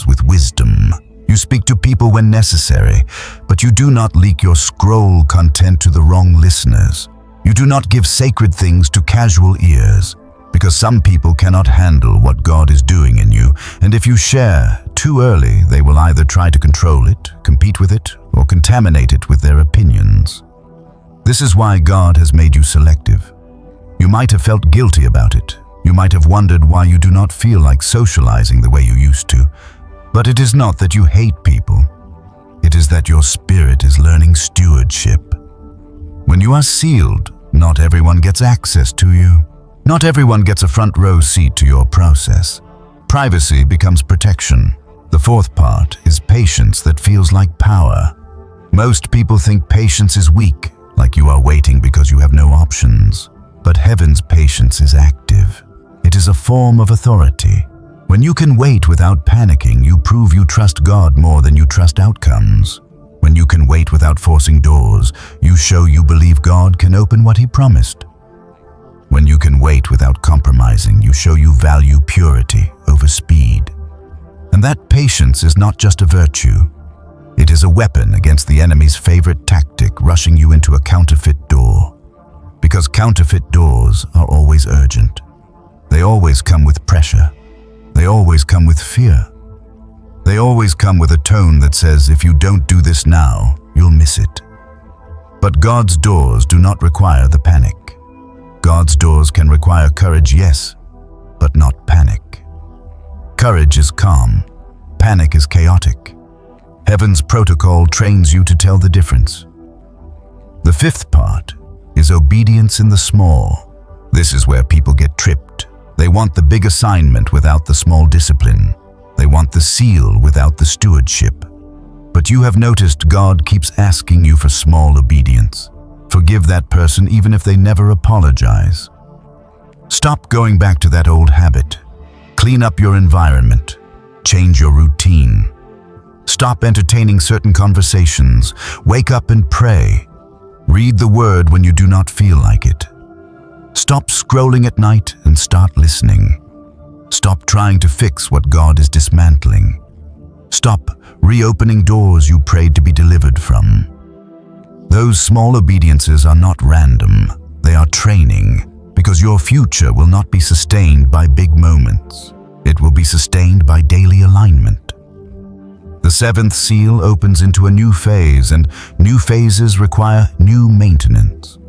with wisdom. You speak to people when necessary, but you do not leak your scroll content to the wrong listeners. You do not give sacred things to casual ears, because some people cannot handle what God is doing in you, and if you share too early, they will either try to control it, compete with it, or contaminate it with their opinions. This is why God has made you selective. You might have felt guilty about it. You might have wondered why you do not feel like socializing the way you used to. But it is not that you hate people. It is that your spirit is learning stewardship. When you are sealed, not everyone gets access to you. Not everyone gets a front row seat to your process. Privacy becomes protection. The fourth part is patience that feels like power. Most people think patience is weak, like you are waiting because you have no options. But heaven's patience is active. It is a form of authority. When you can wait without panicking, you prove you trust God more than you trust outcomes. When you can wait without forcing doors, you show you believe God can open what He promised. When you can wait without compromising, you show you value purity over speed. And that patience is not just a virtue. It is a weapon against the enemy's favorite tactic, rushing you into a counterfeit door. Because counterfeit doors are always urgent. They always come with pressure. They always come with fear. They always come with a tone that says, if you don't do this now, you'll miss it. But God's doors do not require the panic. God's doors can require courage, yes, but not panic. Courage is calm. Panic is chaotic. Heaven's protocol trains you to tell the difference. The fifth part is obedience in the small. This is where people get tripped. They want the big assignment without the small discipline. They want the seal without the stewardship. But you have noticed God keeps asking you for small obedience. Forgive that person even if they never apologize. Stop going back to that old habit. Clean up your environment. Change your routine. Stop entertaining certain conversations. Wake up and pray. Read the word when you do not feel like it. Stop scrolling at night and start listening. Stop trying to fix what God is dismantling. Stop reopening doors you prayed to be delivered from. Those small obediences are not random. They are training, because your future will not be sustained by big moments. It will be sustained by daily alignment. The seventh seal opens into a new phase, and new phases require new maintenance.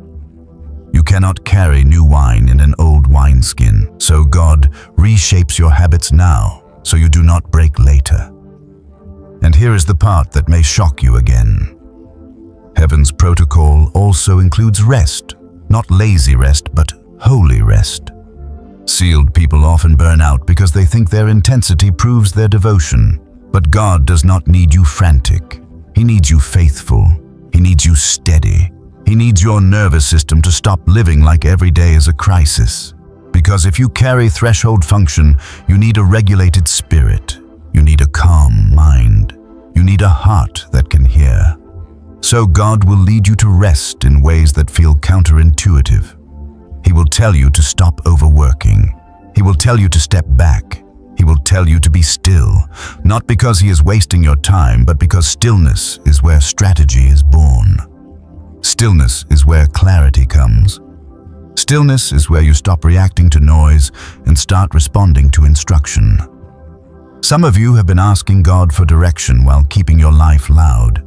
You cannot carry new wine in an old wineskin, so God reshapes your habits now so you do not break later. And here is the part that may shock you again. Heaven's protocol also includes rest, not lazy rest, but holy rest. Sealed people often burn out because they think their intensity proves their devotion. But God does not need you frantic. He needs you faithful. He needs you steady. He needs your nervous system to stop living like every day is a crisis. Because if you carry threshold function, you need a regulated spirit. You need a calm mind. You need a heart that can hear. So God will lead you to rest in ways that feel counterintuitive. He will tell you to stop overworking. He will tell you to step back. He will tell you to be still, not because he is wasting your time, but because stillness is where strategy is born. Stillness is where clarity comes. Stillness is where you stop reacting to noise and start responding to instruction. Some of you have been asking God for direction while keeping your life loud.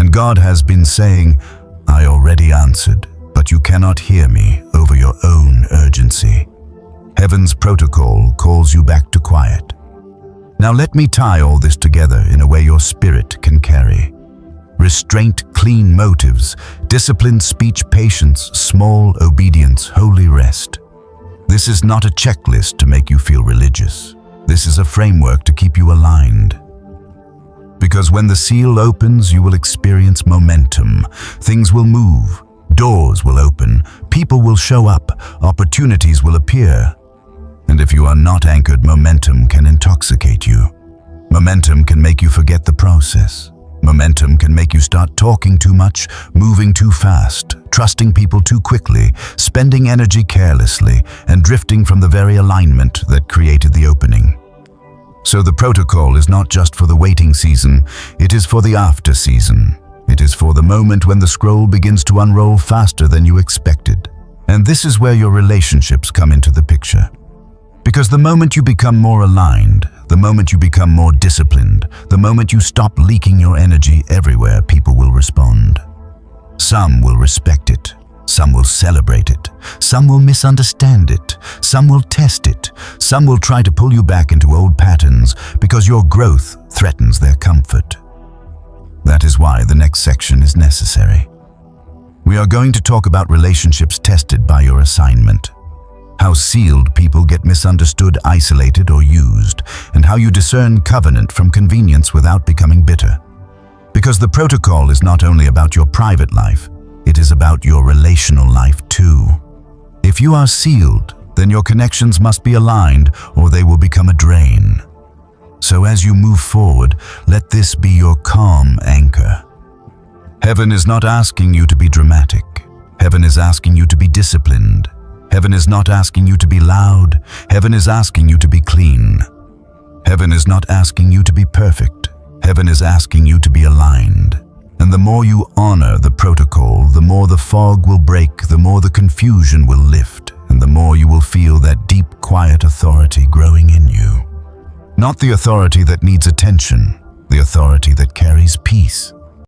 And God has been saying, I already answered, but you cannot hear me over your own urgency. Heaven's protocol calls you back to quiet. Now let me tie all this together in a way your spirit can carry. Restraint, clean motives, disciplined speech, patience, small obedience, holy rest. This is not a checklist to make you feel religious. This is a framework to keep you aligned. Because when the seal opens, you will experience momentum. Things will move. Doors will open. People will show up. Opportunities will appear. And if you are not anchored, momentum can intoxicate you. Momentum can make you forget the process. Momentum can make you start talking too much, moving too fast, trusting people too quickly, spending energy carelessly, and drifting from the very alignment that created the opening. So the protocol is not just for the waiting season, it is for the after season. It is for the moment when the scroll begins to unroll faster than you expected. And this is where your relationships come into the picture. Because the moment you become more aligned, the moment you become more disciplined, the moment you stop leaking your energy everywhere, people will respond. Some will respect it. Some will celebrate it. Some will misunderstand it. Some will test it. Some will try to pull you back into old patterns because your growth threatens their comfort. That is why the next section is necessary. We are going to talk about relationships tested by your assignment. How sealed people get misunderstood, isolated, or used, and how you discern covenant from convenience without becoming bitter. Because the protocol is not only about your private life, it is about your relational life too. If you are sealed, then your connections must be aligned or they will become a drain. So as you move forward, let this be your calm anchor. Heaven is not asking you to be dramatic. Heaven is asking you to be disciplined. Heaven is not asking you to be loud. Heaven is asking you to be clean. Heaven is not asking you to be perfect. Heaven is asking you to be aligned. And the more you honor the protocol, the more the fog will break, the more the confusion will lift, and the more you will feel that deep, quiet authority growing in you. Not the authority that needs attention, the authority that carries peace.